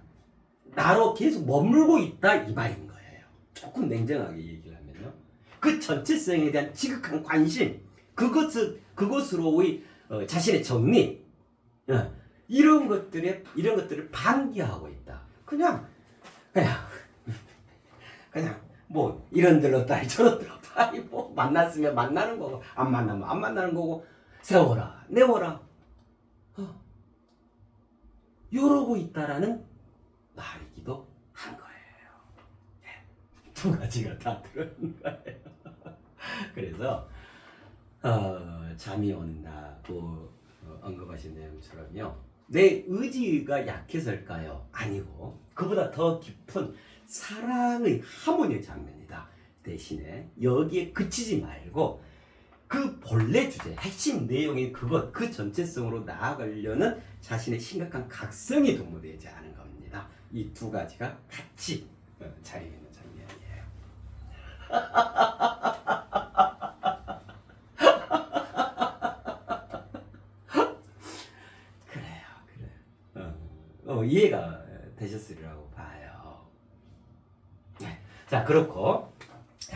나로 계속 머물고 있다 이 말인 거예요. 조금 냉정하게 얘기를 하면요. 그 전체성에 대한 지극한 관심, 그것으로의 자신의 정리, 이런 것들을 방기하고 있다. 그냥 뭐 이런 들렀다 저런 들렀다 뭐 만났으면 만나는 거고 안 만나면 안 만나는 거고 세워라 내워라 이러고 있다라는 말이기도 한 거예요. 두 가지가 다 들어있는 거예요. 그래서 잠이 온다고 언급하신 내용처럼요. 내 의지가 약해서일까요? 아니고 그보다 더 깊은 사랑의 하모니의 장면이다. 대신에 여기에 그치지 말고 그 본래 주제, 핵심 내용인 그 전체성으로 나아가려는 자신의 심각한 각성이 도모되지 않은 겁니다. 이 두 가지가 같이 자리에 있는 장면이에요. 그래요. 이해가 되셨으리라고 봐요. 네. 자, 그렇고,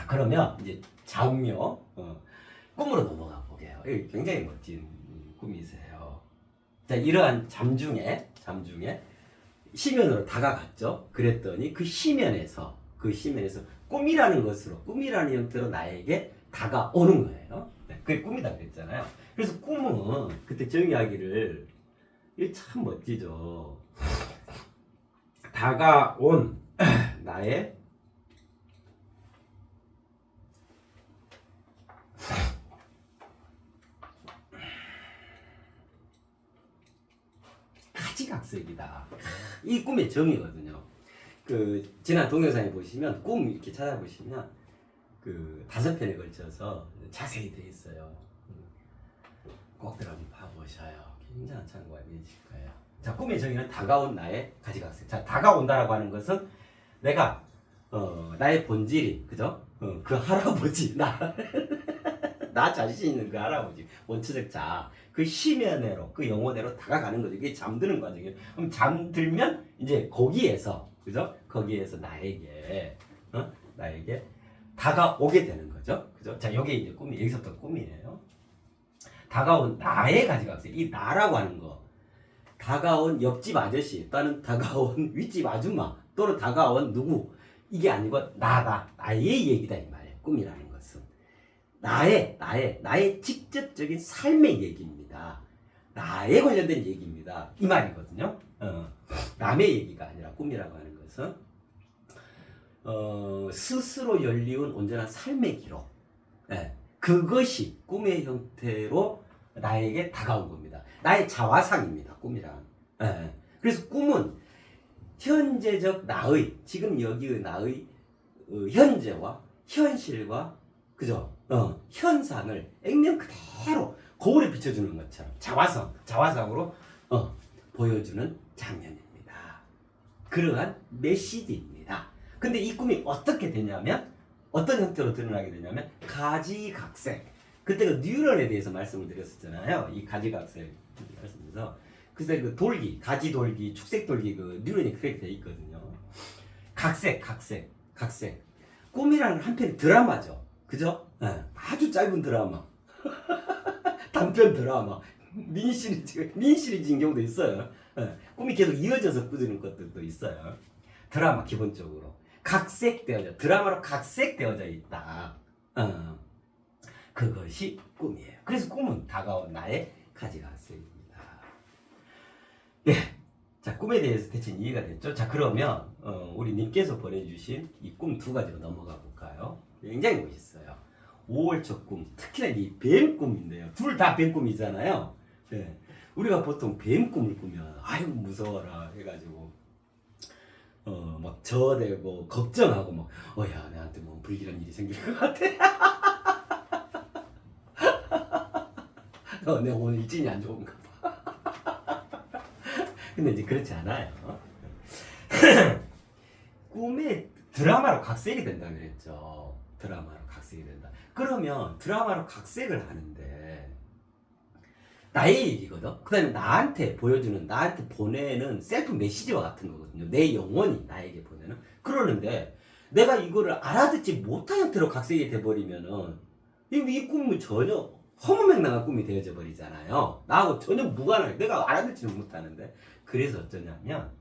그러면 이제 자음묘, 꿈으로 넘어가 보게요. 굉장히 멋진 꿈이세요. 자, 이러한 잠 중에 시면으로 다가갔죠. 그랬더니 그 시면에서 꿈이라는 형태로 나에게 다가오는 거예요. 네, 그게 꿈이다 그랬잖아요. 그래서 꿈은 그때 정 이야기를 이게 참 멋지죠. 다가온 나의 가지각색이다. 이 꿈의 정의거든요. 지난 동영상에 보시면 꿈 이렇게 찾아보시면 5편에 걸쳐서 자세히 되어 있어요. 꼭들 한번 봐보셔요. 굉장한 참고가 되실 거예요. 자, 꿈의 정의는 다가온 나의 가지각색. 자, 다가온다라고 하는 것은 내가 나의 본질이 그죠? 그 할아버지 나 자신 있는 그 할아버지 원초적 자아 그 심연애로 그 영혼애로 다가가는 거죠. 이게 잠드는 과정이에요. 그럼 잠들면 이제 거기에서 나에게 다가오게 되는 거죠. 그죠? 자, 여기 이제 여기서부터 꿈이에요. 다가온 나의 가지각색. 이 나라고 하는 거. 다가온 옆집 아저씨 또는 다가온 윗집 아줌마 또는 다가온 누구 이게 아니고 나의 얘기다 이 말이에요. 꿈이라는 것은 나의 직접적인 삶의 얘기입니다. 나에 관련된 얘기입니다. 이 말이거든요. 남의 얘기가 아니라 꿈이라고 하는 것은 스스로 열리운 온전한 삶의 기록. 그것이 꿈의 형태로 나에게 다가온 겁니다. 나의 자화상입니다. 꿈이란. 그래서 꿈은 현재적 나의 지금 여기의 나의 현재와 현실과 그죠? 현상을 액면 그대로 거울에 비춰주는 것처럼 자화상으로 보여주는 장면입니다. 그러한 메시지입니다. 근데 이 꿈이 어떻게 되냐면 어떤 형태로 드러나게 되냐면 가지각색. 그때 그 뉴런에 대해서 말씀을 드렸었잖아요. 이 가지각색 말씀에서 그때 그 돌기, 가지돌기, 축색돌기 그 뉴런이 그렇게 돼 있거든요. 각색. 꿈이라는 한편의 드라마죠. 그죠? 아주 짧은 드라마. 단편 드라마. 미니시리즈인 경우도 있어요. 꿈이 계속 이어져서 꾸짖는 것들도 있어요. 드라마 기본적으로. 드라마로 각색되어져 있다. 그것이 꿈이에요. 그래서 꿈은 다가온 나의 가지각색입니다. 예. 자, 꿈에 대해서 대충 이해가 됐죠? 자, 그러면 우리 님께서 보내주신 이 꿈 2가지로 넘어가 볼까요? 굉장히 멋있어요. 5월 첫 꿈, 특히나 이 뱀 꿈인데요. 둘 다 뱀 꿈이잖아요. 예. 우리가 보통 뱀 꿈을 꾸면 아유 무서워라 해가지고 막 저대고 걱정하고 막 야 내한테 뭐 불길한 일이 생길 것 같아. 내가 오늘 일진이 안 좋은가 봐. 근데 이제 그렇지 않아요. 꿈에 드라마로 각색이 된다 그랬죠. 드라마로 각색이 된다. 그러면 드라마로 각색을 하는데 나의 얘기거든. 그다음에 나한테 보여주는, 나한테 보내는 셀프 메시지와 같은 거거든요. 내 영혼이 나에게 보내는. 그러는데 내가 이거를 알아듣지 못한 형태로 각색이 돼버리면은 이 꿈은 전혀 허무맹랑한 꿈이 되어져 버리잖아요. 나하고 전혀 무관하게 내가 알아듣지는 못하는데. 그래서 어쩌냐면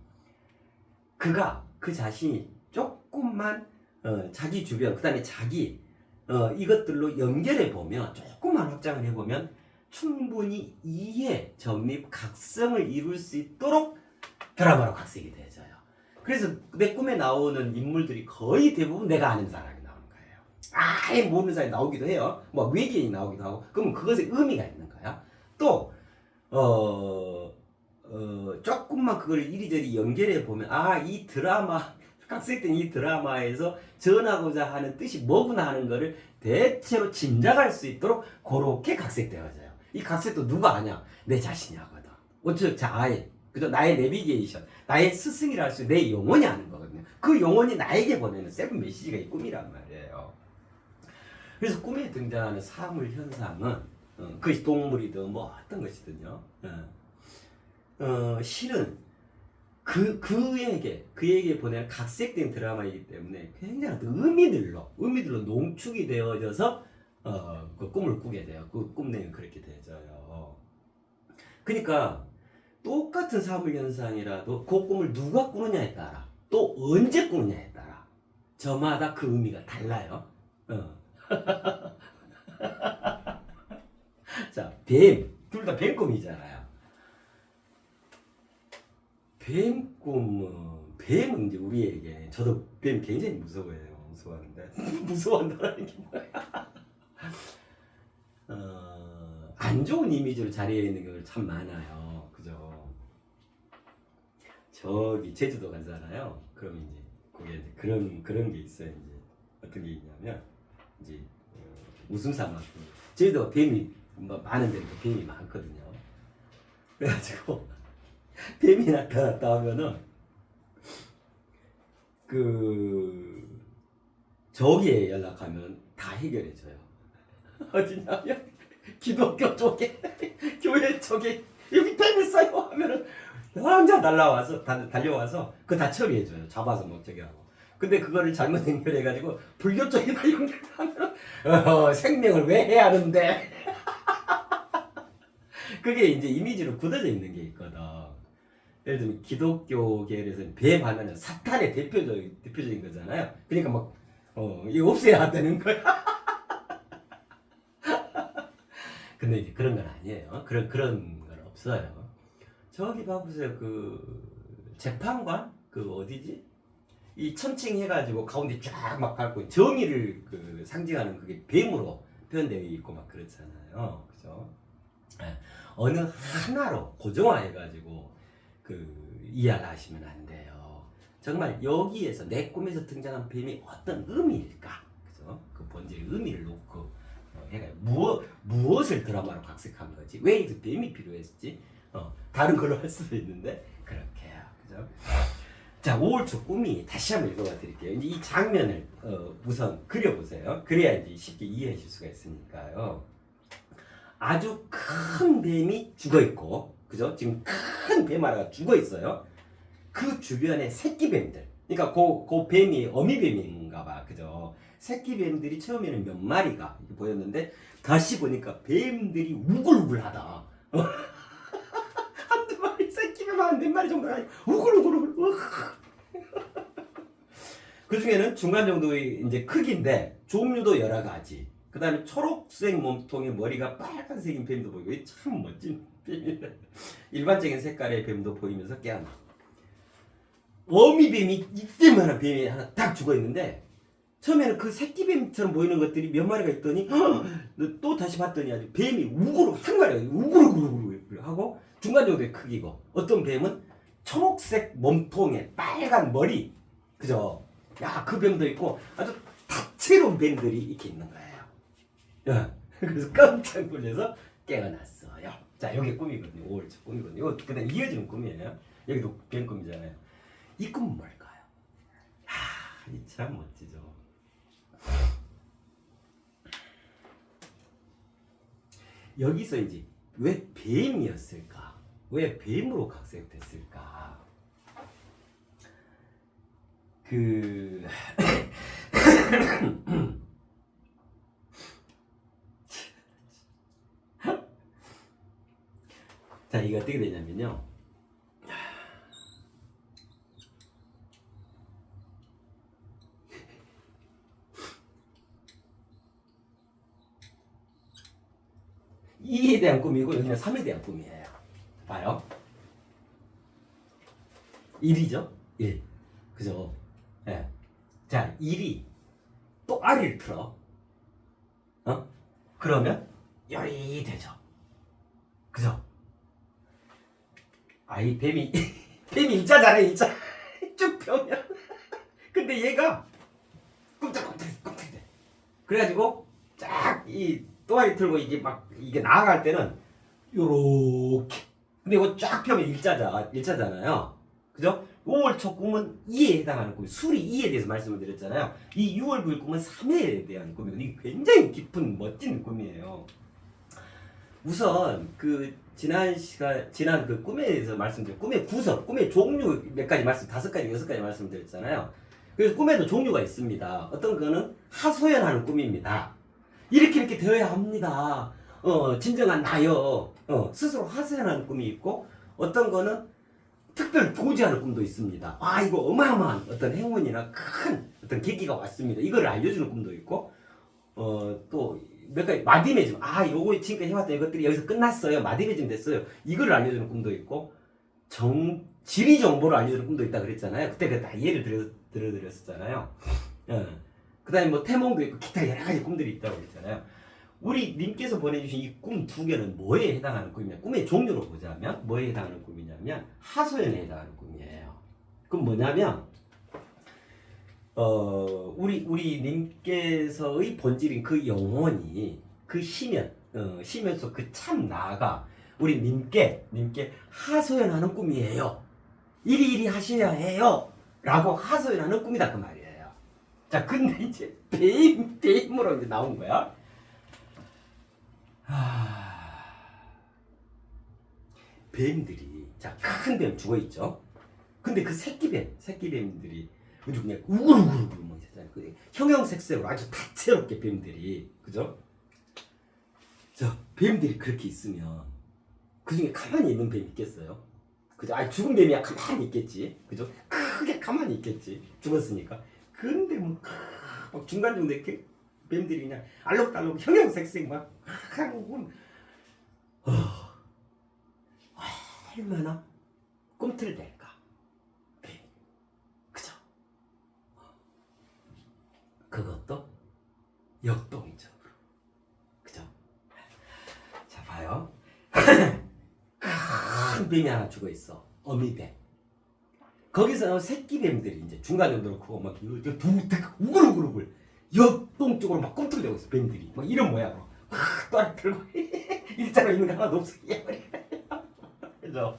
그가 그 자신이 조금만 자기 주변, 그 다음에 자기 이것들로 연결해 보면, 조금만 확장을 해보면 충분히 이해, 정립, 각성을 이룰 수 있도록 드라마로 각색이 되어져요. 그래서 내 꿈에 나오는 인물들이 거의 대부분 내가 아는 사람이 나오는 거예요. 아예 모르는 사람이 나오기도 해요. 뭐 외계인이 나오기도 하고. 그럼 그것에 의미가 있는 거야. 또 조금만 그걸 이리저리 연결해 보면, 이 드라마, 각색된 이 드라마에서 전하고자 하는 뜻이 뭐구나 하는 거를 대체로 짐작할 수 있도록 그렇게 각색되어져요. 이 각색도 누가 아냐? 내 자신이 하거든. 그죠? 나의 내비게이션, 나의 스승이라 할 수 있는 내 영혼이 하는 거거든요. 그 영혼이 나에게 보내는 세븐 메시지가 이 꿈이란 말이에요. 그래서 꿈에 등장하는 사물 현상은 그것이 동물이든 뭐 어떤 것이든요. 실은 그에게 보내는 각색된 드라마이기 때문에 굉장히 의미들로 농축이 되어져서 그 꿈을 꾸게 돼요. 그 꿈 내용 그렇게 되어져요. 그러니까 똑같은 사물 현상이라도 그 꿈을 누가 꾸느냐에 따라, 또 언제 꾸느냐에 따라 저마다 그 의미가 달라요. 자, 둘 다 뱀 꿈이잖아요. 뱀은 이제 우리에게, 저도 뱀 굉장히 무서워하는데 무서워한다는 게 뭐야? 안 좋은 이미지로 자리에 있는 경우가 참 많아요. 그죠? 저기 제주도 가잖아요. 그럼 이제 거기에 이제 그런 게 있어요. 이제 어떤 게 있냐면 이제 웃음삼아. 제주도가 뱀이 많은 데는 뱀이 많거든요. 그래가지고 뱀이 나타났다 하면은 저기에 연락하면 다 해결해줘요. 어디냐면 기독교 쪽에, 교회 쪽에 여기 뱀 있어요 하면은 혼자 달려와서 그거 다 처리해줘요. 잡아서 뭐 저기 하고. 근데 그거를 잘못 연결해가지고 불교 쪽에다 연결하면 생명을 왜 해야 하는데 그게 이제 이미지로 굳어져 있는 게 있거든. 예를 들면 기독교계에서는 뱀 하면은 사탄의 대표적인 거잖아요. 그러니까 막 이거 없애야 되는 거야. 근데 이제 그런 건 아니에요. 그런 건 없어요. 저기 봐보세요. 그 재판관 어디지? 이 천칭 해가지고 가운데 쫙 막 밟고 정의를 상징하는 그게 뱀으로 표현되어 있고 막 그렇잖아요. 그죠? 어느 하나로 고정화해가지고 이해를 하시면 안 돼요. 정말 여기에서 내 꿈에서 등장한 뱀이 어떤 의미일까? 그죠? 그 본질의 의미를 놓고 무엇을 드라마로 각색한 거지? 왜 이 뱀이 필요했지? 다른 걸로 할 수도 있는데 그렇게요. 그죠? 자, 5월 초 꿈이 다시 한번 읽어봐 드릴게요. 이제 이 장면을 우선 그려보세요. 그래야 이제 쉽게 이해하실 수가 있으니까요. 아주 큰 뱀이 죽어 있고, 그죠? 지금 큰 뱀 하나가 죽어 있어요. 그 주변에 새끼 뱀들. 그러니까 그 뱀이 어미뱀인가 봐. 그죠? 새끼 뱀들이 처음에는 몇 마리가 보였는데 다시 보니까 뱀들이 우글우글하다. 한두 마리 새끼 뱀 한 몇 마리 정도가 아니고 우글우글. 그 중에는 중간 정도의 이제 크기인데 종류도 여러 가지. 그 다음에 초록색 몸통에 머리가 빨간색인 뱀도 보이고, 참 멋진 뱀이네. 일반적인 색깔의 뱀도 보이면서 깨어나. 어미뱀이 이때만한 뱀이 하나 딱 죽어있는데, 처음에는 그 새끼뱀처럼 보이는 것들이 몇 마리가 있더니 또 다시 봤더니 아주 뱀이 한 마리가 우구르구르 하고 중간 정도의 크기고, 어떤 뱀은 초록색 몸통에 빨간 머리, 그죠? 야, 그 뱀도 있고 아주 다채로운 뱀들이 이렇게 있는 거예요. 그래서 깜짝 놀라서 깨어났어요. 자, 여기 꿈이거든요. 5월 초 꿈이거든요. 이거 그다음 이어지는 꿈이에요. 여기도 뱀 꿈이잖아요. 이 꿈은 뭘까요? 이 참 멋지죠. 여기서 이제 왜 뱀이었을까? 왜 뱀으로 각색됐을까? 자, 이게 어떻게 되냐면요. 이에 대한 꿈이고 여기는 3에 대한 꿈이에요. 봐요. 1이죠? 1. 그죠? 예. 네. 자, 1이 또 아리를 틀어. 그러면 열이 되죠. 그죠? 이 뱀이 일자잖아, 일자. 쭉 펴면. 근데 얘가 꿈틀꿈틀 돼. 그래가지고 쫙 이 또아리 틀고 이게 나아갈 때는 요렇게. 근데 이거 쫙 펴면 일자잖아요. 그죠? 5월 첫 꿈은 2에 해당하는 꿈이 술이 2에 대해서 말씀을 드렸잖아요. 이 6월 9일 꿈은 3에 대한 꿈이거든요. 이게 굉장히 깊은 멋진 꿈이에요. 우선 지난 그 꿈에 대해서 말씀드린 꿈의 구석, 꿈의 종류 몇 가지 5가지, 6가지 말씀드렸잖아요. 그래서 꿈에도 종류가 있습니다. 어떤 거는 하소연하는 꿈입니다. 이렇게 되어야 합니다. 진정한 나요. 스스로 하소연하는 꿈이 있고, 어떤 거는 특별 도지하는 꿈도 있습니다. 이거 어마어마한 어떤 행운이나 큰 어떤 계기가 왔습니다. 이거를 알려주는 꿈도 있고, 또 몇 가지 마디매즘, 요거 지금까지 해왔던 이것들이 여기서 끝났어요. 마디매즘 됐어요. 이거를 알려주는 꿈도 있고, 지리 정보를 알려주는 꿈도 있다 그랬잖아요. 그때 다 예를 들어드렸었잖아요. 그 다음에 뭐 태몽도 있고 기타 여러 가지 꿈들이 있다고 그랬잖아요. 우리 님께서 보내주신 이 꿈 2개는 뭐에 해당하는 꿈이냐? 꿈의 종류로 보자면 뭐에 해당하는 꿈이냐면 하소연에 해당하는 꿈이에요. 그럼 뭐냐면 우리 님께서의 본질인 그 영혼이 그 심연 속 그 참 나가 우리 님께 하소연하는 꿈이에요. 이리 하셔야 해요. 라고 하소연하는 꿈이다 그 말이에요. 자, 근데 이제 배임으로 이제 나온 거야. 뱀들이 큰 뱀 죽어 있죠. 근데 그 새끼뱀들이 그냥 우글우글 뭐 있잖아요. 형형색색으로 아주 다채롭게 뱀들이, 그죠? 뱀들이 그렇게 있으면 그 중에 가만히 있는 뱀이 있겠어요? 그죠? 죽은 뱀이야 가만히 있겠지, 그죠? 크게 가만히 있겠지, 죽었으니까. 근데 막 중간중간 이렇게 뱀들이 그냥 알록달록 형형색색 막 하고 얼마나 꿈틀댈까 뱀이, 그죠? 그것도 역동적으로, 그죠? 자, 봐요. 큰 뱀이 하나 죽어 있어. 어미뱀. 거기서 새끼 뱀들이 이제 중간 정도로 크고 막 우글우글 역동적으로 막 꿈틀대고 있어. 뱀들이 막 이런 모양으로 또 들고 일자로 있는 거 하나도 없어. 그죠?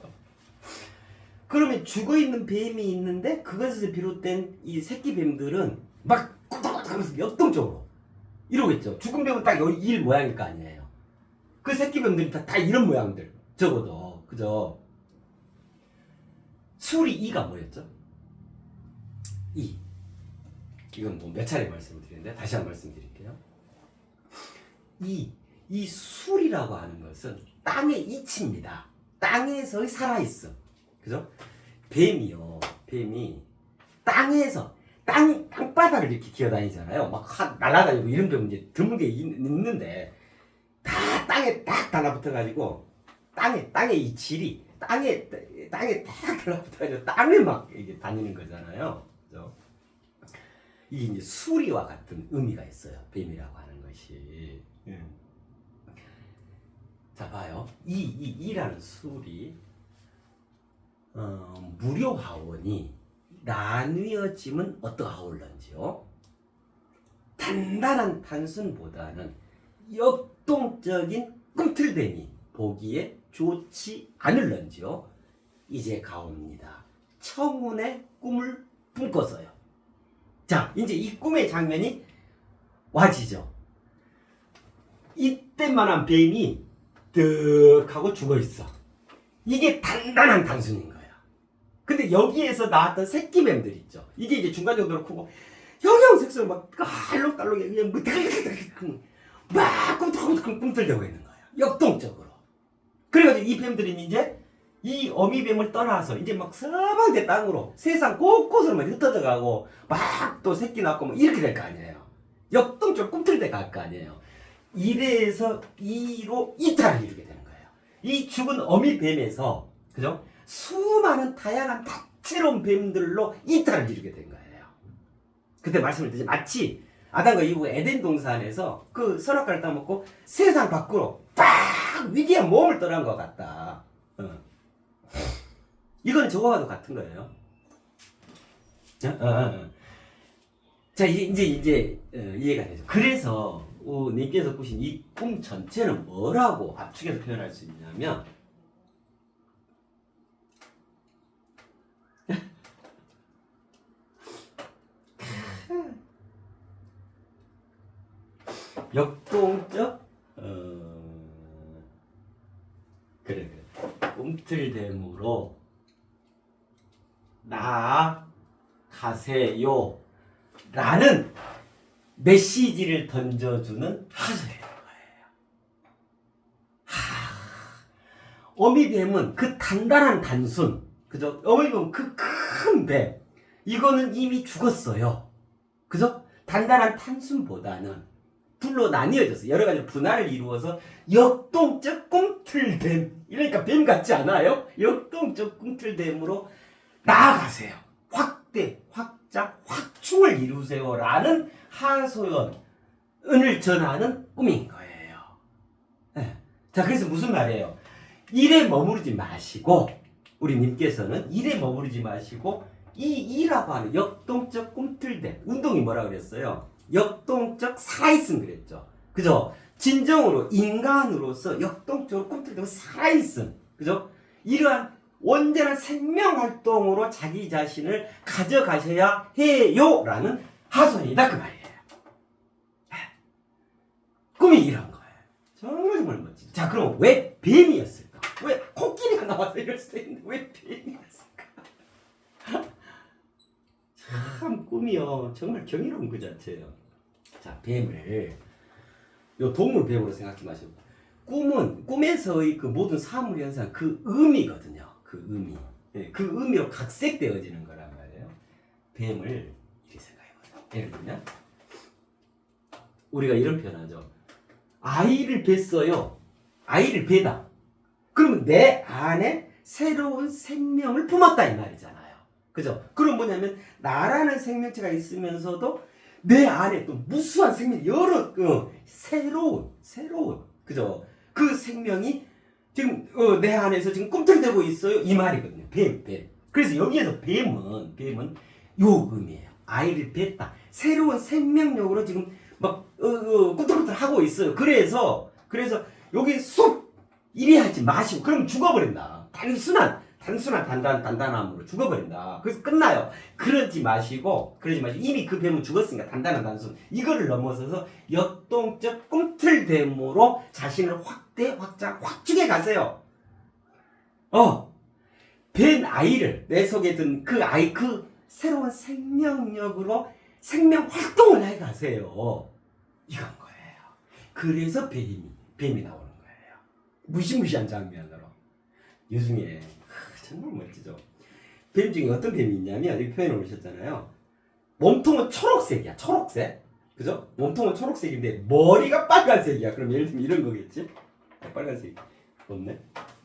그러면 죽어 있는 뱀이 있는데 그것에서 비롯된 이 새끼 뱀들은 막 꾸덕꾸덕하면서 역동적으로 이러겠죠. 죽은 뱀은 딱 이 모양일 거 아니에요. 그 새끼 뱀들이 다 이런 모양들. 적어도, 그죠? 술이 2가 뭐였죠? 2. 이건 뭐 몇 차례 말씀을 드리는데 다시 한번 말씀드릴게요. 이 술이라고 하는 것은 땅의 이치입니다. 땅에서 살아있어. 그죠? 뱀이 땅에서 땅바닥을 이렇게 기어다니잖아요. 막 날아다니고 이런 뱀은 이제 드물게 있는데 다 땅에 딱 달라붙어가지고 땅의 이 질이 땅에 딱 달라붙어가지고 땅에 막 이게 다니는 거잖아요. 그죠? 이게 이제 수리와 같은 의미가 있어요. 뱀이라고 하는 것이. 자, 봐요. 이라는 술이 무료하오니 나뉘어짐은 어떠하올런지요? 단단한 단순보다는 역동적인 꿈틀뱀이 보기에 좋지 않을런지요? 이제 가옵니다. 청운의 꿈을 꿈꿨어요. 자, 이제 이 꿈의 장면이 와지죠. 이때만한 뱀이 득 하고 죽어있어. 이게 단단한 단순인 거야. 근데 여기에서 나왔던 새끼뱀들 있죠. 이게 이제 중간 정도로 크고 형형색색으로 막 알록달록해 그냥 막 꿈틀대고 있는 거야. 역동적으로. 그래가지고 이 뱀들이 이제 이 어미뱀을 떠나서 이제 막 서방대 땅으로 세상 곳곳으로 막 흩어져 가고 막 또 새끼 낳고 뭐 이렇게 될 거 아니에요. 역동적으로 꿈틀대 갈 거 아니에요. 이래서 이로 이탈을 이루게 되는 거예요. 이 죽은 어미뱀에서 그죠? 수많은 다양한 다채로운 뱀들로 이탈을 이루게 된 거예요. 그때 말씀을 드렸지 마치 아담과 이브가 에덴 동산에서 그 선악과를 따먹고 세상 밖으로 딱 위대한 모험을 떠난 것 같다. 이건 저거와도 같은 거예요. 자, 이제 이해가 되죠. 그래서 님께서 보신 이 꿈 전체는 뭐라고 압축해서 표현할 수 있냐면 역동적 그래 꿈틀댐으로 나아가세요 라는 메시지를 던져주는 하소연인 거예요. 어미뱀은 그 단단한 단순, 그죠? 어미뱀은 그 큰 뱀, 이거는 이미 죽었어요. 그죠? 단단한 단순보다는 둘로 나뉘어져서 여러 가지 분할을 이루어서 역동적 꿈틀댐, 이러니까 뱀 같지 않아요? 역동적 꿈틀댐으로 나아가세요. 확대, 확장, 확충을 이루세요라는 하소연을 전하는 꿈인 거예요. 네. 자, 그래서 무슨 말이에요? 일에 머무르지 마시고, 우리 님께서는 일에 머무르지 마시고 이라고 하는 역동적 꿈틀댐, 운동이 뭐라 그랬어요? 역동적 살아있음 그랬죠. 그죠? 진정으로 인간으로서 역동적으로 꿈틀대고 살아있음. 그죠? 이러한 온전한 생명활동으로 자기 자신을 가져가셔야 해요 라는 하소연이다 그 말이에요. 꿈이 이런 거예요. 정말 멋지죠. 자, 그럼 왜 뱀이었을까? 왜 코끼리가 나와서 이럴 수도 있는데 왜 뱀이었을까? 참 꿈이요 정말 경이로운 그 자체예요. 자, 뱀을 요 동물 뱀으로 생각해 마시고, 꿈은 꿈에서의 그 모든 사물 현상 그 의미거든요. 그 의미, 예, 그 의미로 각색되어지는 거란 말이에요. 뱀을 이렇게 생각해 보세요. 예를 들면 우리가 이런 표현하죠. 아이를 뱄어요. 아이를 뵈다. 그러면 내 안에 새로운 생명을 품었다 이 말이잖아요. 그죠? 그럼 뭐냐면 나라는 생명체가 있으면서도 내 안에 또 무수한 생명, 여러 새로운 그죠? 그 생명이 지금 내 안에서 지금 꿈틀대고 있어요 이 말이거든요. 뱀. 그래서 여기에서 뱀은 요 의미예요. 아이를 뱄다. 새로운 생명력으로 지금 막 꿈틀꿈틀 하고 있어요. 그래서 여기 쑥 이리 하지 마시고 그럼 죽어버린다. 단단함으로 죽어버린다. 그래서 끝나요. 그러지 마시고 이미 그 뱀은 죽었으니까 단단한 단순 이거를 넘어서서 역동적 꿈틀댐으로 자신을 확대, 확장, 확충해 가세요. 뱀 아이를 내 속에 든 그 아이 그 새로운 생명력으로 생명 활동을 해 가세요. 이건 거예요. 그래서 뱀이 나오는 거예요. 무시무시한 장면으로. 요즘에 정말 멋지죠. 뱀 중에 어떤 뱀이 있냐면 여기 표현해 오셨잖아요. 몸통은 초록색이야. 초록색. 그죠? 몸통은 초록색인데 머리가 빨간색이야. 그럼 예를 들면 이런 거겠지? 빨간색. 없네.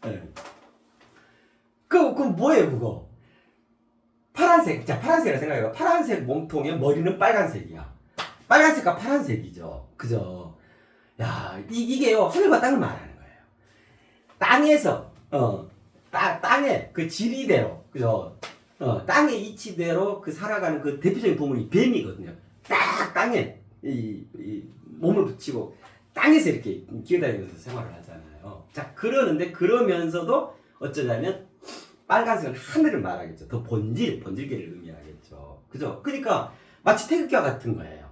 네. 그 뭐예요 그거? 파란색. 자, 파란색이라 생각해봐. 파란색 몸통에 머리는 빨간색이야. 빨간색과 파란색이죠. 그죠? 야, 이게요 하늘과 땅을 말하는 거예요. 땅에서 땅의 그 지리대로, 그죠? 땅의 이치대로 그 살아가는 그 대표적인 동물이 뱀이거든요. 딱 땅에 이 몸을 붙이고 땅에서 이렇게 기어다니면서 생활을 하잖아요. 자, 그러면서도 어쩌냐면 빨간색은 하늘을 말하겠죠. 더 번질게를 의미하겠죠. 그죠? 그러니까 마치 태극기와 같은 거예요.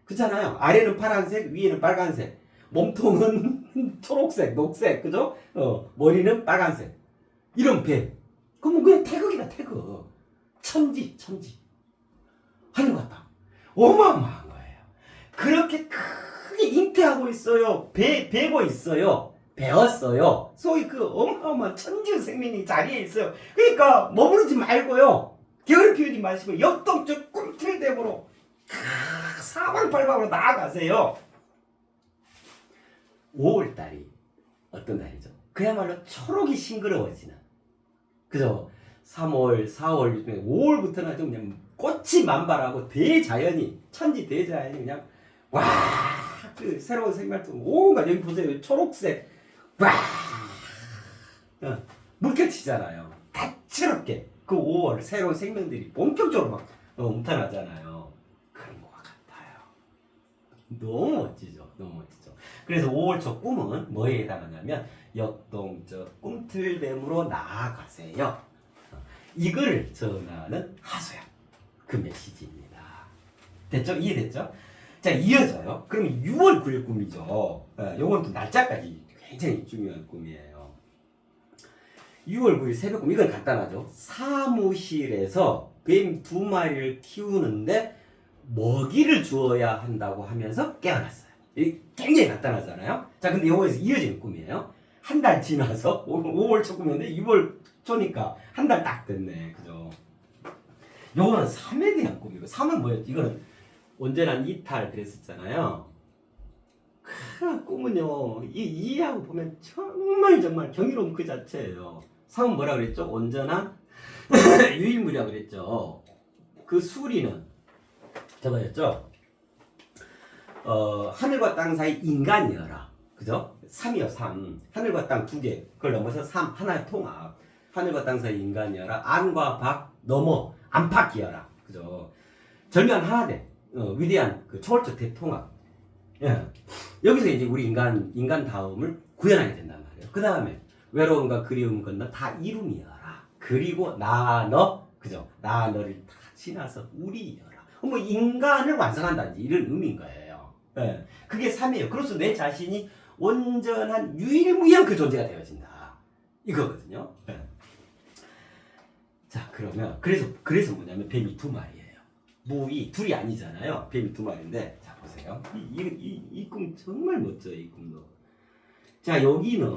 그렇잖아요. 아래는 파란색, 위에는 빨간색. 몸통은 초록색, 녹색, 그죠? 머리는 빨간색. 이런 배. 그럼 그냥 태극이다, 태극. 천지. 하는 것 같다. 어마어마한 거예요. 그렇게 크게 잉태하고 있어요. 배고 있어요. 배웠어요. 소위 그 어마어마한 천지의 생명이 자리에 있어요. 그러니까 머무르지 말고요. 게으름 피우지 마시고 역동적 꿈틀대으로 사방팔방으로 나아가세요. 5월달이 어떤 달이죠? 그야말로 초록이 싱그러워지는. 그죠? 3월, 4월, 5월부터는 좀 그냥 꽃이 만발하고 대자연이, 천지 대자연이 그냥 와, 그 새로운 생명활동 온갖 여기 보세요. 초록색 와, 물결치잖아요. 다채롭게 그 5월 새로운 생명들이 본격적으로 막 움탄하잖아요. 그런 것 같아요. 너무 멋지죠. 너무 멋지죠. 그래서 5월 초 꿈은 뭐에 해당하냐면 역동적 꿈틀댐으로 나아가세요. 이걸 전하는 하소연. 그 메시지입니다. 됐죠? 이해됐죠? 자, 이어져요. 그럼 6월 9일 꿈이죠. 요건 또 날짜까지 굉장히 중요한 꿈이에요. 6월 9일 새벽 꿈. 이건 간단하죠. 사무실에서 뱀 2마리를 키우는데 먹이를 주어야 한다고 하면서 깨어났어요. 이게 굉장히 간단하잖아요. 자, 근데 요거에서 이어지는 꿈이에요. 한 달 지나서 5월 초 꿈이었는데 6월 초니까 한 달 딱 됐네. 그죠? 요거는 3에 대한 꿈이고, 3은 뭐였지? 이거는 언제나 이탈 그랬었잖아요. 그 꿈은요, 이해하고 보면 정말 경이로운 그 자체예요. 3은 뭐라 그랬죠? 온전한 유일무이라 그랬죠. 그 수리는 저거였죠. 하늘과 땅 사이 인간이어라. 그죠? 3이요, 3. 하늘과 땅 2개. 그걸 넘어서 3, 하나의 통합. 하늘과 땅 사이 인간이어라. 안과 밖 넘어 안팎이어라. 그죠? 절묘한 하나됨. 위대한 그 초월적 대통합. 예. 여기서 이제 우리 인간 다음을 구현하게 된단 말이에요. 그 다음에 외로움과 그리움 건너 다 이룸이어라. 그리고 나, 너. 그죠? 나, 너를 다 지나서 우리여라. 뭐 인간을 완성한다든지 이런 의미인 거예요. 예. 그게 3이에요. 그래서 내 자신이 온전한 유일무이한 그 존재가 되어진다. 이거거든요. 예. 자, 그러면 그래서 뭐냐면 뱀이 2마리예요. 무이 둘이 아니잖아요. 뱀이 2마리인데, 자 보세요. 이 꿈 정말 멋져요. 이 꿈도. 자, 여기는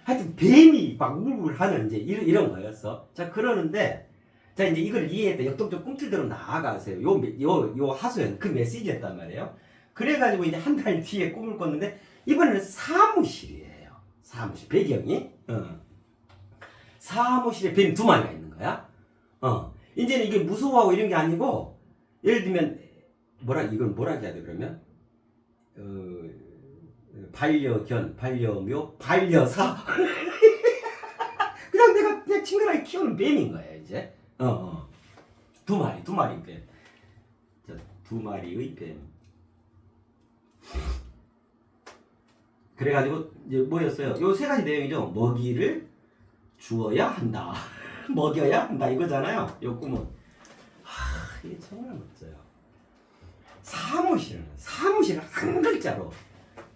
하여튼 뱀이 막 울울하는 이제 이런 거였어. 자, 그러는데 자, 이제 이걸 이해했다. 역동적 꿈틀대로 나아가세요. 요 하소연 그 메시지였단 말이에요. 그래가지고 이제 한 달 뒤에 꿈을 꿨는데 이번에는 사무실이에요. 사무실 배경이. 사무실에 뱀 2마리가 있는 거야. 이제는 이게 무서워하고 이런 게 아니고, 예를 들면 이걸 뭐라 해야 돼 그러면? 반려견, 반려묘, 반려사. 그냥 내가 친근하게 키우는 뱀인 거예요, 이제. 2마리 뱀. 자, 2마리의 뱀. 그래가지고 이제 뭐였어요? 요 3가지 내용이죠. 먹이를 주어야 한다. 먹여야 한다 이거잖아요. 요 꿈은. 이게 정말 멋져요. 사무실을 한 글자로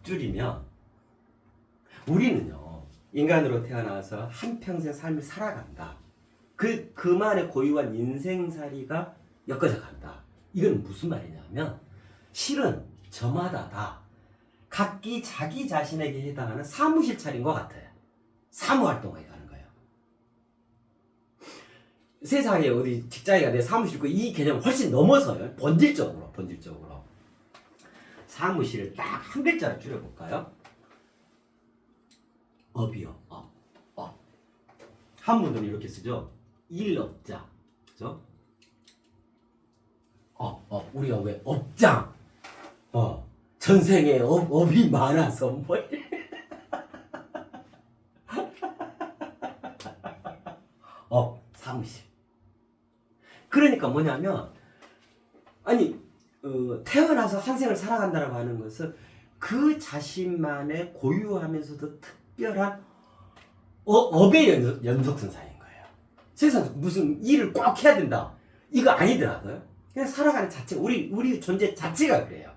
줄이면, 우리는요 인간으로 태어나서 한평생 삶을 살아간다. 그만의 고유한 인생살이가 엮어져 간다. 이건 무슨 말이냐면, 실은 저마다 다 각기 자기 자신에게 해당하는 사무실 차린 것 같아요. 사무활동에 가는 거예요. 세상에 어디 직장에 내 사무실 있고, 이 개념 훨씬 넘어서요. 본질적으로. 사무실을 딱 한 글자로 줄여볼까요? 업이요. 업. 한문으로 이렇게 쓰죠. 일업자. 그죠? 우리가 왜 업장. 전생에 업이 많아서 뭐. 사무실. 그러니까 뭐냐면, 아니 태어나서 한 생을 살아간다라고 하는 것은 그 자신만의 고유하면서도 특별한 업의 연속선상인 거예요. 세상 무슨 일을 꼭 해야 된다. 이거 아니더라고요. 그냥 살아가는 자체, 우리 존재 자체가 그래요.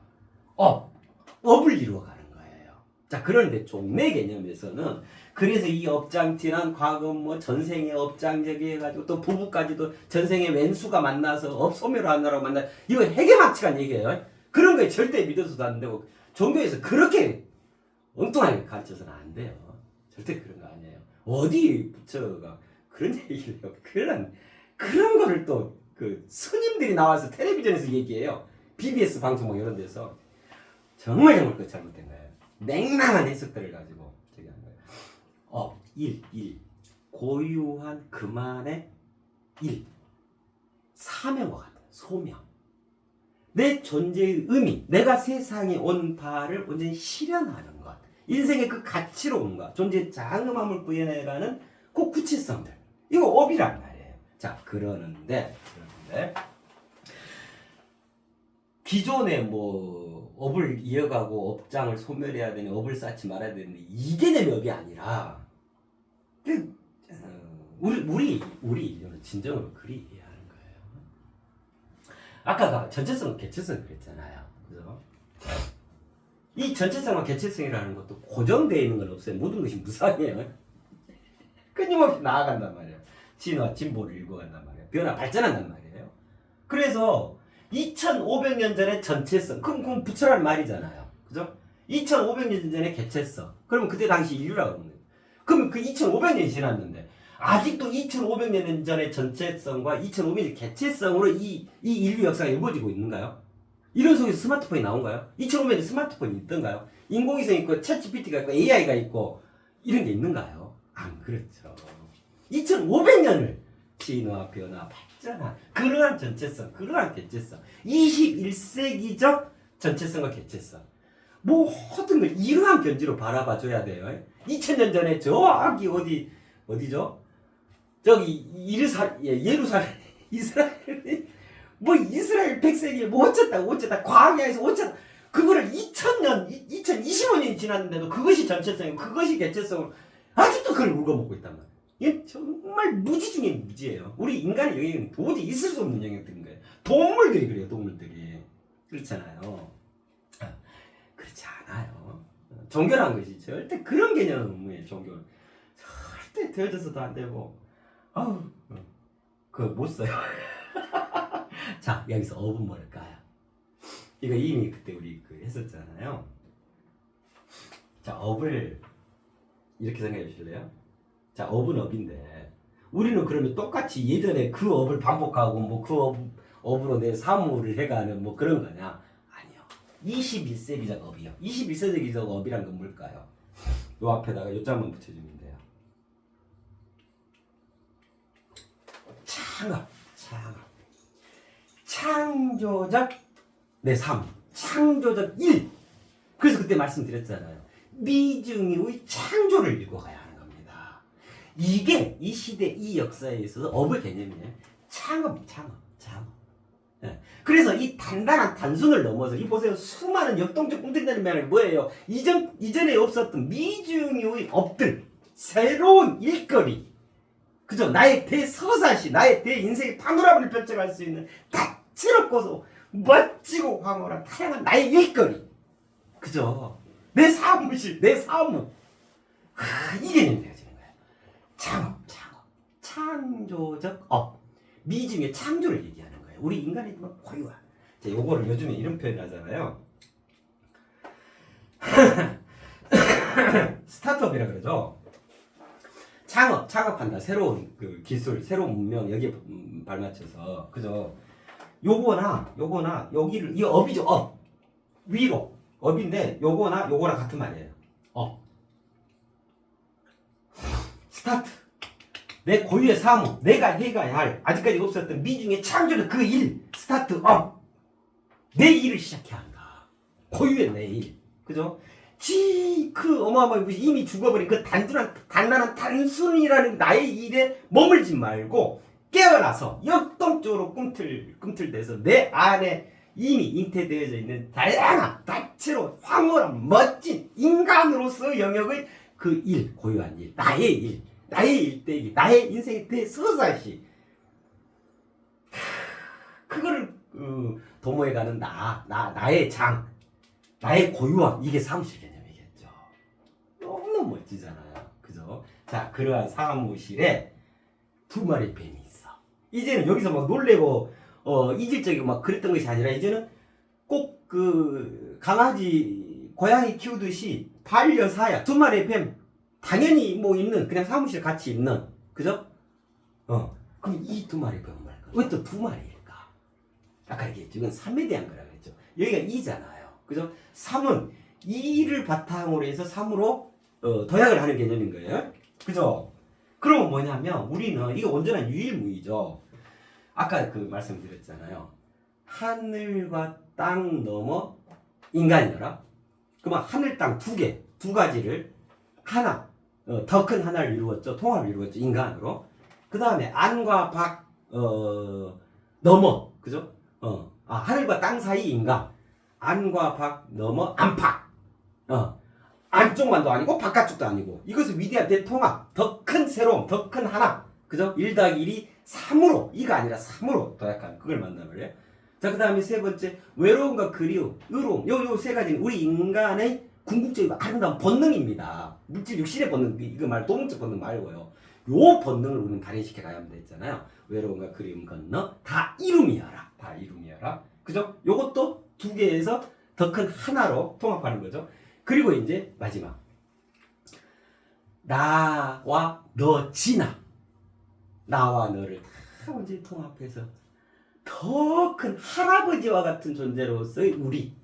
업을 이루어가는 거예요. 자, 그런데 종래 개념에서는 그래서 이 업장지난 과거 뭐 전생의 업장제기 해가지고 또 부부까지도 전생의 왼수가 만나서 업소멸을 하느라고 만나 이거 해계망측한 얘기예요. 그런 거에 절대 믿어서도 안 되고 종교에서 그렇게 엉뚱하게 가르쳐서는 안 돼요. 절대 그런 거 아니에요. 어디 부처가 그런 얘기를 해요. 그런 거를 또 그 스님들이 나와서 텔레비전에서 얘기해요. BBS 방송 뭐 이런 데서 정말 그 잘못된 거예요. 맹랑한 해석들을 가지고 저기 한 거예요. 일 고유한 그만의 일 사명과 같아요. 소명. 내 존재의 의미, 내가 세상에 온 바를 온전히 실현하는 것, 인생의 그 가치로움과 존재의 장엄함을 구현해가는 그 구체성들, 이거 업이란 말이에요. 자, 그러는데 기존에 뭐 업을 이어가고 업장을 소멸해야 되니 업을 쌓지 말아야 되는데 이 개념이 업이 아니라 우리 인류는 진정으로 그리 이해하는 거예요. 아까 전체성, 개체성 그랬잖아요. 그죠? 이 전체성과 개체성이라는 것도 고정되어 있는 건 없어요. 모든 것이 무상이에요. 끊임없이 나아간단 말이에요. 진화, 진보를 읽어간단 말이에요. 변화, 발전한단 말이에요. 그래서 2500년 전에 전체성, 그럼 부처라는 말이잖아요. 그죠? 2500년 전에 개체성. 그러면 그때 당시 인류라고 하는 거예요. 그럼 그 2500년이 지났는데 아직도 2500년 전의 전체성과 2500년 개체성으로 이 인류 역사가 이루어지고 있는가요? 이런 속에서 스마트폰이 나온가요? 2500년 스마트폰이 있던가요? 인공위성 있고 챗GPT가 있고 AI가 있고 이런 게 있는가요? 안 그렇죠. 2500년을 진화, 변화, 발전한 그러한 전체성, 그러한 개체성, 21세기적 전체성과 개체성, 모든 걸 이러한 견지로 바라봐줘야 돼요. 2000년 전에 저기 어디죠? 저기 예루살렘, 이스라엘 백성이 뭐 어쩌다 광야에서 어쩌다 그거를 2025년이 지났는데도 그것이 전체성이고 그것이 개체성으로 아직도 그걸 울거먹고 있단 말이에요. 이게 정말 무지 중에 무지예요. 우리 인간의 영역은 도저히 있을 수 없는 영역들인 거예요. 동물들이 그래요. 동물들이 그렇잖아요. 그렇지 않아요. 종교라는 것이 절대 그런 개념은 없는 종교는 절대 되어져서도 안 되고 그거 못 써요. 자, 여기서 업은 뭘까요? 이거 이미 그때 우리 했었잖아요. 자, 업을 이렇게 생각해 주실래요? 자, 업은 업인데 우리는 그러면 똑같이 예전에 그 업을 반복하고 뭐 그 업으로 내 사무를 해가는 뭐 그런 거냐? 아니요. 21세기적 업이요. 21세기적 업이란 건 뭘까요? 요 앞에다가 요점만 붙여주면 돼요. 창조적 내 삶, 창조적 일. 그래서 그때 말씀드렸잖아요. 미증의 창조를 읽어가야 하는 겁니다. 이게 이 시대, 이 역사에 있어서 업의 개념이에요. 창업. 네. 그래서 이 단단한 단순을 넘어서 이 보세요. 수많은 역동적 꿈틀대는 면이 뭐예요? 이전에 없었던 미증의 업들, 새로운 일거리. 그죠? 나의 대서사시, 나의 대인생의 파노라마를 펼쳐갈 수 있는 다채롭고서 멋지고 황홀한 다양한 나의 일거리. 그죠? 내 사무실, 내 사무. 이 개념이 되어지는 거예요. 창업. 창조적 업. 미중의 창조를 얘기하는 거예요. 우리 인간의 고유한. 자, 요거를 요즘에 이런 표현을 하잖아요. 스타트업이라 그러죠. 창업한다. 새로운 그 기술, 새로운 문명 여기에 발맞춰서 그죠? 요거나 여기를 이 업이죠. 업 위로 업인데 요거나 같은 말이에요. 업 스타트 내 고유의 사무 내가 해가야 할 아직까지 없었던 미중의 창조의 그 일 스타트 업 내 일을 시작해야 한다. 고유의 내 일 그죠? 그 어마어마한 이미 죽어버린 그 단단한 단순이라는 나의 일에 머물지 말고 깨어나서 역동적으로 꿈틀대서 내 안에 이미 잉태되어져 있는 다양한 다채로운 황홀한 멋진 인간으로서 영역의 그 일, 고유한 일, 나의 일, 나의 일대기, 나의 인생의 대서사시. 그거를 도모해가는 나의 장, 나의 고유함, 이게 사무실 개념이겠죠. 너무너무 멋지잖아요. 그죠? 자, 그러한 사무실에 두 마리 뱀이 있어. 이제는 여기서 막 놀래고 이질적이고 막 그랬던 것이 아니라 이제는 꼭 그 강아지 고양이 키우듯이 반려사야 두 마리의 뱀 당연히 뭐 있는 그냥 사무실 같이 있는 그죠? 그럼 이 두 마리 뱀은 뭘까? 왜 또 두 마리일까? 아까 얘기했죠. 이건 3에 대한 거라고 했죠. 여기가 2잖아요. 그죠? 3은 2를 바탕으로 해서 3으로 도약을 하는 개념인 거예요. 그죠? 그러면 뭐냐면 우리는 이거 온전한 유일무이죠. 아까 그 말씀드렸잖아요. 하늘과 땅 넘어 인간이라. 그러면 하늘 땅 두 가지를 하나 더 큰 하나를 이루었죠. 통합을 이루었죠. 인간으로. 그 다음에 안과 밖 넘어 그죠? 하늘과 땅 사이 인간. 안과 밖 넘어 안팎. 안쪽만도 아니고 바깥쪽도 아니고 이것은 위대한 대통합, 더 큰 새로움, 더 큰 하나. 그죠? 1 더하기 1이 3으로 2가 아니라 3으로 도약하는 그걸 만나는 거예요. 자, 그 다음에 세 번째 외로움과 그리움, 의로움. 요 세 가지는 우리 인간의 궁극적이고 아름다운 본능입니다. 물질 육신의 본능, 이거 말 동물적 본능 말고요. 요 본능을 우리는 발현시켜 가야 합니다 했잖아요. 외로움과 그리움 건너 다 이룸이여라. 다 이룸이여라. 그죠? 요것도 두 개에서 더 큰 하나로 통합하는 거죠. 그리고 이제 마지막 나와 너 진아. 나와 너를 다 완전히 통합해서 더 큰 할아버지와 같은 존재로서의 우리.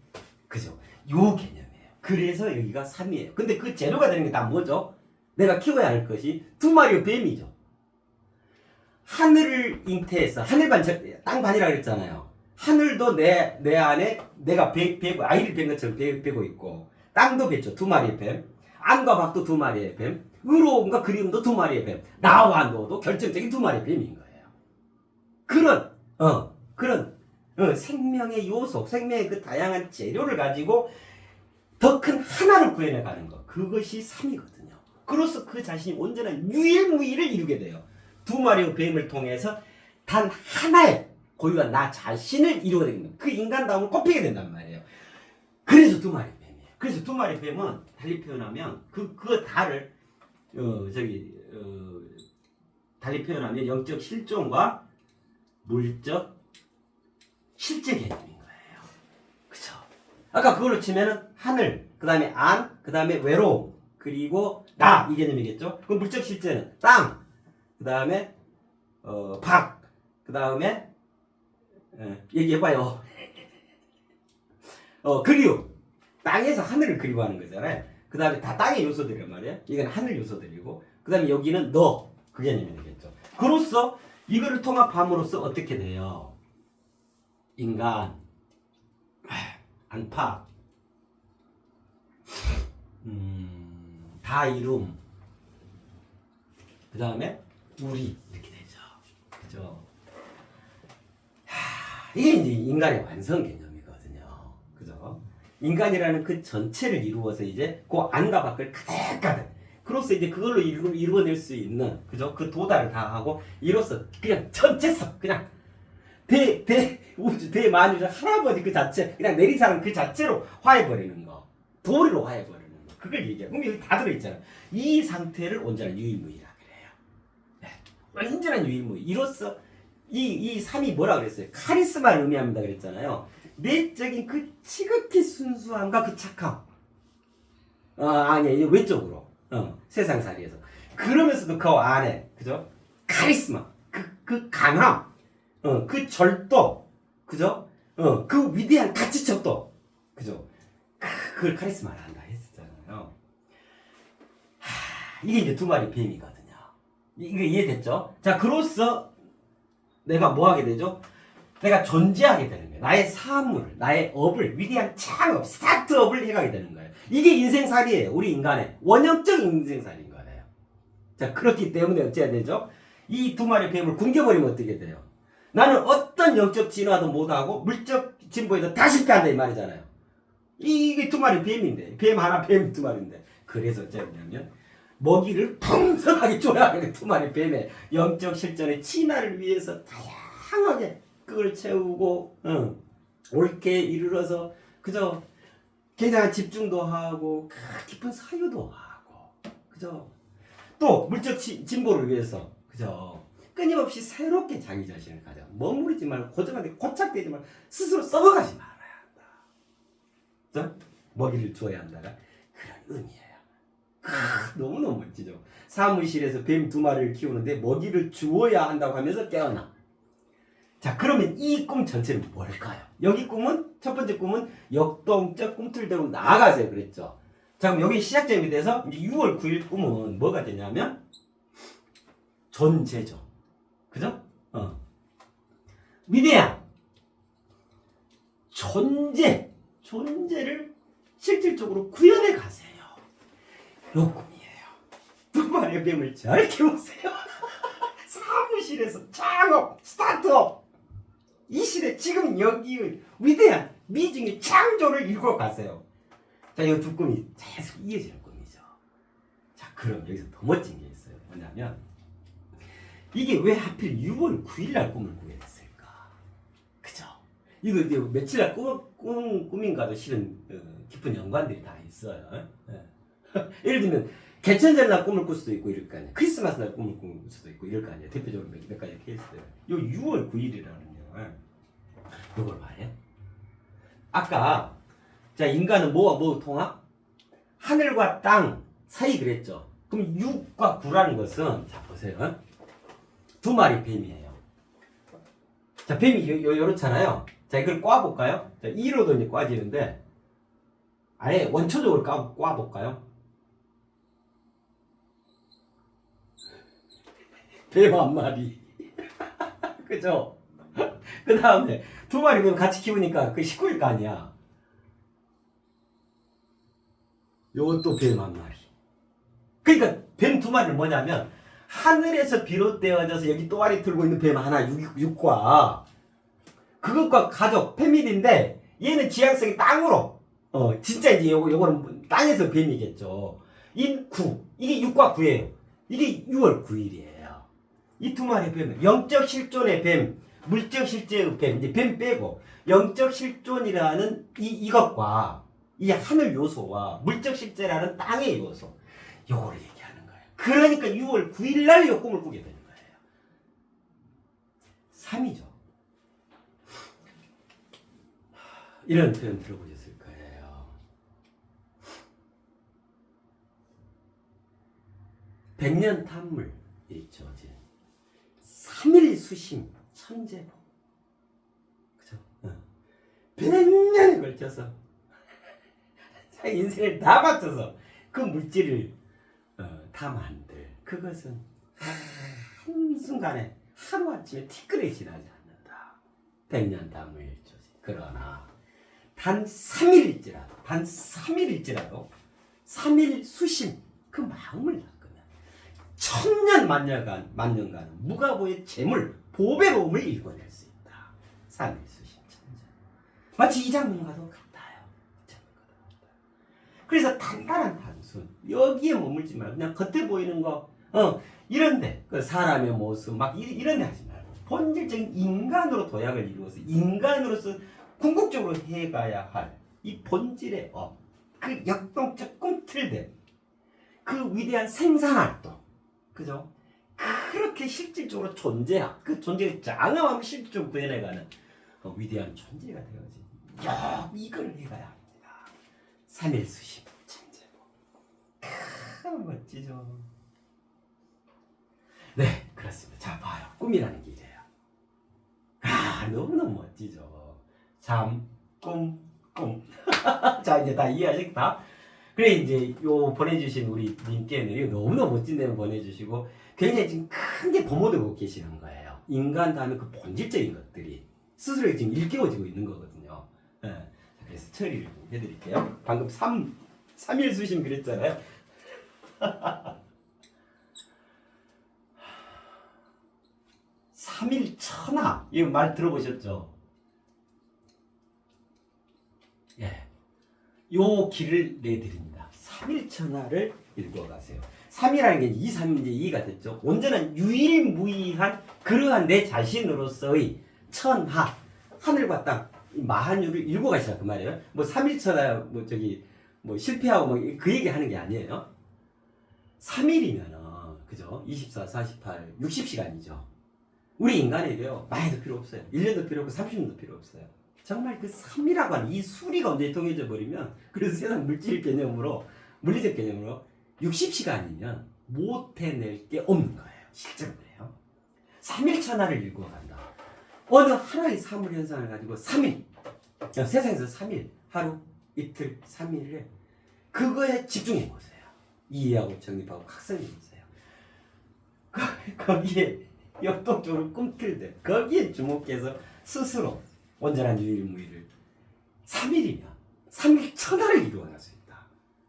그죠? 요 개념이에요. 그래서 여기가 3이에요. 근데 그 재료가 되는 게 다 뭐죠? 내가 키워야 할 것이 두 마리의 뱀이죠. 하늘을 잉태해서 하늘반 땅반이라 그랬잖아요. 하늘도 내 안에 내가 아이를 뵌 것처럼 베고 있고 땅도 뵀죠. 두 마리의 뱀. 안과 밖도 두 마리의 뱀. 의로움과 그리움도 두 마리의 뱀. 나와 너도 결정적인 두 마리의 뱀인 거예요. 그런 생명의 요소, 생명의 그 다양한 재료를 가지고 더 큰 하나를 구해내 가는 것. 그것이 3이거든요. 그로써 그 자신이 온전한 유일무이를 이루게 돼요. 두 마리의 뱀을 통해서 단 하나의 고유한 나 자신을 이루게 됩니다. 그 인간다움을 꼽히게 된단 말이에요. 그래서 두 마리 뱀이에요. 그래서 두 마리 뱀은 달리 표현하면 그 다를 달리 표현하면 영적 실존과 물적 실제 개념인 거예요. 그쵸? 아까 그걸로 치면은 하늘, 그 다음에 안, 그 다음에 외로움, 그리고 나 이 개념이겠죠? 그럼 물적 실제는 땅, 그 다음에 밖, 그 다음에 얘기해봐요. 그리움. 땅에서 하늘을 그리워하는 거잖아요. 그 다음에 다 땅의 요소들이란 말이에요. 이건 하늘 요소들이고, 그 다음에 여기는 너, 그 개념이 되겠죠. 그로써 이거를 통합함으로써 어떻게 돼요? 인간, 안팎, 다 이룸, 그 다음에 우리 이렇게 되죠. 그죠? 이게 이제 인간의 완성 개념이거든요. 그죠? 인간이라는 그 전체를 이루어서 이제 그 안과 밖을 가득가득. 그로써 이제 그걸로 이루어낼 수 있는, 그죠? 그 도달을 다 하고, 이로써 그냥 전체성, 그냥 우주, 대만유자 할아버지 그 자체, 그냥 내리사랑 그 자체로 화해버리는 거. 도리로 화해버리는 거. 그걸 얘기해요. 그럼 여기 다 들어있잖아. 이 상태를 온전한 유일무이라 그래요. 네. 온전한 유일무이. 이로써 이 3이 뭐라 그랬어요? 카리스마를 의미합니다 그랬잖아요. 내적인 그 지극히 순수함과 그 착함. 아니, 외적으로. 세상살이에서. 그러면서도 그 안에, 그죠? 카리스마. 그 강함. 그 절도. 그죠? 그 위대한 가치척도. 그죠? 그걸 카리스마를 한다 했었잖아요. 이게 이제 두 마리 뱀이거든요. 이거 이해됐죠? 자, 그로써 내가 뭐 하게 되죠? 내가 존재하게 되는 거예요. 나의 사물, 나의 업을, 위대한 창업, 스타트업을 해가게 되는 거예요. 이게 인생살이에요. 우리 인간의 원형적 인생살인 거예요. 자, 그렇기 때문에 어찌해야 되죠? 이 두 마리 뱀을 굶겨버리면 어떻게 돼요? 나는 어떤 영적 진화도 못하고 물적 진보에도 다 실패한다 이 말이잖아요. 이게 두 마리 뱀인데, 뱀 하나, 뱀 두 마리인데. 그래서 어쩌냐면 먹이를 풍성하게 줘야 하는 두 마리 뱀의 영적 실전의 진화를 위해서 다양하게 그걸 채우고 옳게 이르러서 그저 굉장한 집중도 하고 깊은 사유도 하고 그저 또 물적 진보를 위해서 그저 끊임없이 새롭게 자기 자신을 가져 머무르지 말고 고정하게 고착되지 말고 스스로 썩어가지 말아야 한다. 그죠? 먹이를 주어야 한다가 그런 의미예요. 너무너무 멋지죠. 사무실에서 뱀 두 마리를 키우는데 먹이를 주어야 한다고 하면서 깨어나. 자, 그러면 이 꿈 전체는 뭘까요? 여기 꿈은 첫 번째 꿈은 역동적 꿈틀대로 나아가세요 그랬죠. 자, 그럼 여기 시작점이 돼서 이제 6월 9일 꿈은 뭐가 되냐면 존재죠. 그죠? 위대한 존재를 실질적으로 구현해 가세요. 요 꿈이에요. 두 마리의 뱀을 잘 키우세요. 사무실에서 창업, 스타트업 이 시대 지금 여기의 위대한 미중의 창조를 이루어 가세요. 자, 이 두 꿈이 계속 이어지는 꿈이죠. 자, 그럼 여기서 더 멋진 게 있어요. 뭐냐면 이게 왜 하필 6월 9일 날 꿈을 꾸게 됐을까? 그죠? 이거 며칠 날 꿈인가도 실은 깊은 연관들이 다 있어요. 예를 들면 개천절 날 꿈을 꿀 수도 있고 이럴 거 아니에요. 크리스마스 날 꿈을 꿀 수도 있고 이럴 거 아니에요. 대표적으로 몇 가지 케이스들. 요 6월 9일이라는 요걸 봐요. 아까 자 인간은 뭐와 뭐 통합? 하늘과 땅 사이 그랬죠. 그럼 6과 9라는 것은 자 보세요. 두 마리 뱀이에요. 자 뱀이 요렇잖아요. 자 이걸 꽈볼까요? 자 2로도 이제 꽈지는데 아예 원초적으로 꽈볼까요? 뱀 한 마리. 그죠? 그 다음에 두 마리 뱀 같이 키우니까 그 식구일 거 아니야. 요것도 뱀 한 마리. 그러니까 뱀 두 마리는 뭐냐면 하늘에서 비롯되어져서 여기 또아리 들고 있는 뱀 하나 6과 그것과 가족 패밀리인데 얘는 지향성이 땅으로 진짜 이제 요거는 땅에서 뱀이겠죠. 이 9 이게 6과 9예요. 이게 6월 9일이에요. 이 두 마리 뱀 영적 실존의 뱀 물적 실제의 뱀 이제 뱀 빼고 영적 실존이라는 이것과 이 하늘 요소와 물적 실제라는 땅의 요소 요거를 얘기하는 거예요. 그러니까 6월 9일 날 이 꿈을 꾸게 되는 거예요. 3이죠. 이런 표현 들어보셨을 거예요. 백년 탐물 있죠. 3일 수심 천재보. 그죠? 100년에 걸쳐서 자기 인생을 다 바쳐서 그 물질을 다 만들 그것은 한순간에 하루아침에 티끌이 지나지 않는다. 100년 탐물 일조지. 그러나 단 3일일지라도 3일 수심 그 마음을 닦으면 천년 만년간 무가보의 재물 보배로움을 일궈낼 수 있다. 3일 수심 천재. 마치 이 장면과도 같아요. 그래서 단단한 단순 여기에 머물지 말고 그냥 겉에 보이는 거 이런데 그 사람의 모습 막 이런데 하지 말고 본질적인 인간으로 도약을 이루어서 인간으로서 궁극적으로 해가야 할 이 본질의 그 역동적 꿈틀대 그 위대한 생산활동 그죠? 그렇게 실질적으로 그 존재의 장엄함을 실질적으로 구현해가는 위대한 존재가 되어야지. 이걸 해가야 합니다. 3일 수심 천재고. 멋지죠. 네, 그렇습니다. 자, 봐요. 꿈이라는 게 이래요. 너무너무 멋지죠. 잠, 꿈. 자, 이제 다 이해하셨다? 그래, 이제 요 보내주신 우리 님께는 너무너무 멋진 내용 보내주시고 굉장히 지금 큰 게 도모되고 계시는 거예요. 인간 다음에 그 본질적인 것들이 스스로 지금 일깨워지고 있는 거거든요. 네. 그래서 처리를 좀 해드릴게요. 방금 3일 수심 그랬잖아요. 3일 천하 이 말 들어보셨죠? 예, 요 길을 내드립니다. 3일천하를 읽어가세요. 3이라는 게 2, 3 이제 2가 됐죠. 온전한 유일무이한 그러한 내 자신으로서의 천하, 하늘과 땅, 이 마한유를 읽어가시라 그 말이에요. 뭐 3일천하 뭐 저기 뭐 실패하고 뭐 그 얘기 하는 게 아니에요. 3일이면은 그죠? 24, 48, 60시간이죠. 우리 인간에게요 많이도 필요 없어요. 1년도 필요 없고 30년도 필요 없어요. 정말 그 3이라고 하는 이 수리가 언제 통해져 버리면, 그래서 세상 물질 개념으로, 물리적 개념으로 60시간이면 못 해낼 게 없는 거예요. 실제로 그래요. 3일천하를 읽어간다. 어느 하나의 사물 현상을 가지고 3일, 세상에서 3일, 하루, 이틀, 3일에 그거에 집중해 보세요. 이해하고 정립하고 각성해 보세요. 거기에 역동적으로 꿈틀대, 거기에 주목해서 스스로 온전한 유일무이를 3일이면 3일천하를 이루어갈 수 있다.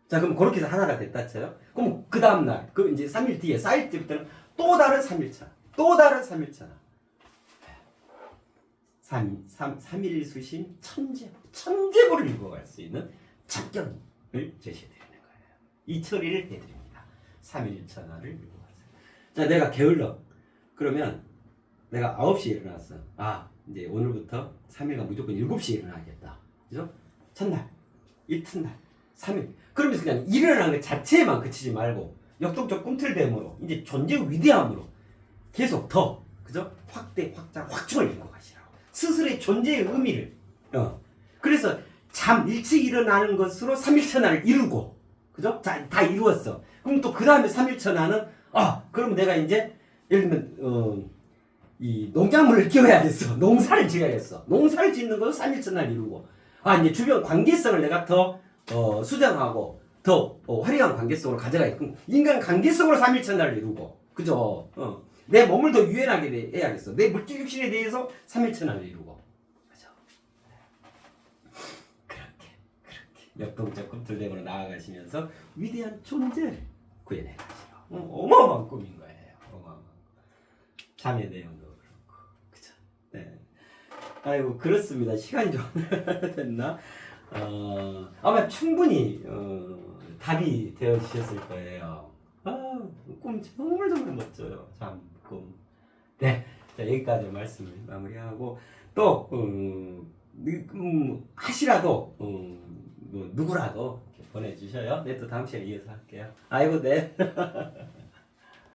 자, 그럼 그렇게 해서 하나가 됐다 쳐요. 그럼 그 다음날, 그 이제 3일 뒤에 쌓일 때부터는 또 다른 3일천하, 또 다른 3일천하. 3일 수신 천재부를 읽어갈 수 있는 작경을 제시해드리는 거예요. 이 처리를 해드립니다. 3일천하를 읽어가세요. 자, 내가 게을러. 그러면 내가 9시에 일어났어. 아, 이제 오늘부터 3일간 무조건 7시에 일어나야겠다. 그죠? 첫날, 이튿날, 3일. 그러면서 그냥 일어나는 것 자체에만 그치지 말고 역동적 꿈틀됨으로 이제 존재의 위대함으로 계속 더, 그죠? 확대, 확장, 확충을 읽고 가시라고. 스스로의 존재의 의미를. 그래서 일찍 일어나는 것으로 3일천하를 이루고, 그죠? 자, 다 이루었어. 그럼 또 그 다음에 3일천하는, 그럼 내가 이제 예를 들면 이 농작물을 키워야겠어. 농사를 지어야겠어. 농사를 짓는 것도 3일천하를 이루고, 이제 주변 관계성을 내가 더 수정하고 더 화려한 관계성으로 가져가야겠고, 인간 관계성으로 3일천하를 이루고, 그죠? 내 몸을 더 유연하게 해야겠어. 내 물질 육신에 대해서 3일천하를 이루고, 그죠? 그렇게 역동적 꿈틀대으로 나아가시면서 위대한 존재를 구해내 가시라. 어마어마한 꿈인 거예요. 어마어마한. 잠의 내용도 그렇고, 그죠? 네. 아이고, 그렇습니다. 시간이 좀 됐나? 아마 충분히 답이 되어주셨을 거예요. 꿈 정말 멋져요. 꿈. 네, 자, 여기까지 말씀을 마무리하고, 또 하시라도 뭐 누구라도 이렇게 보내주셔요. 네, 또 다음 시간에 이어서 할게요. 아이고, 네.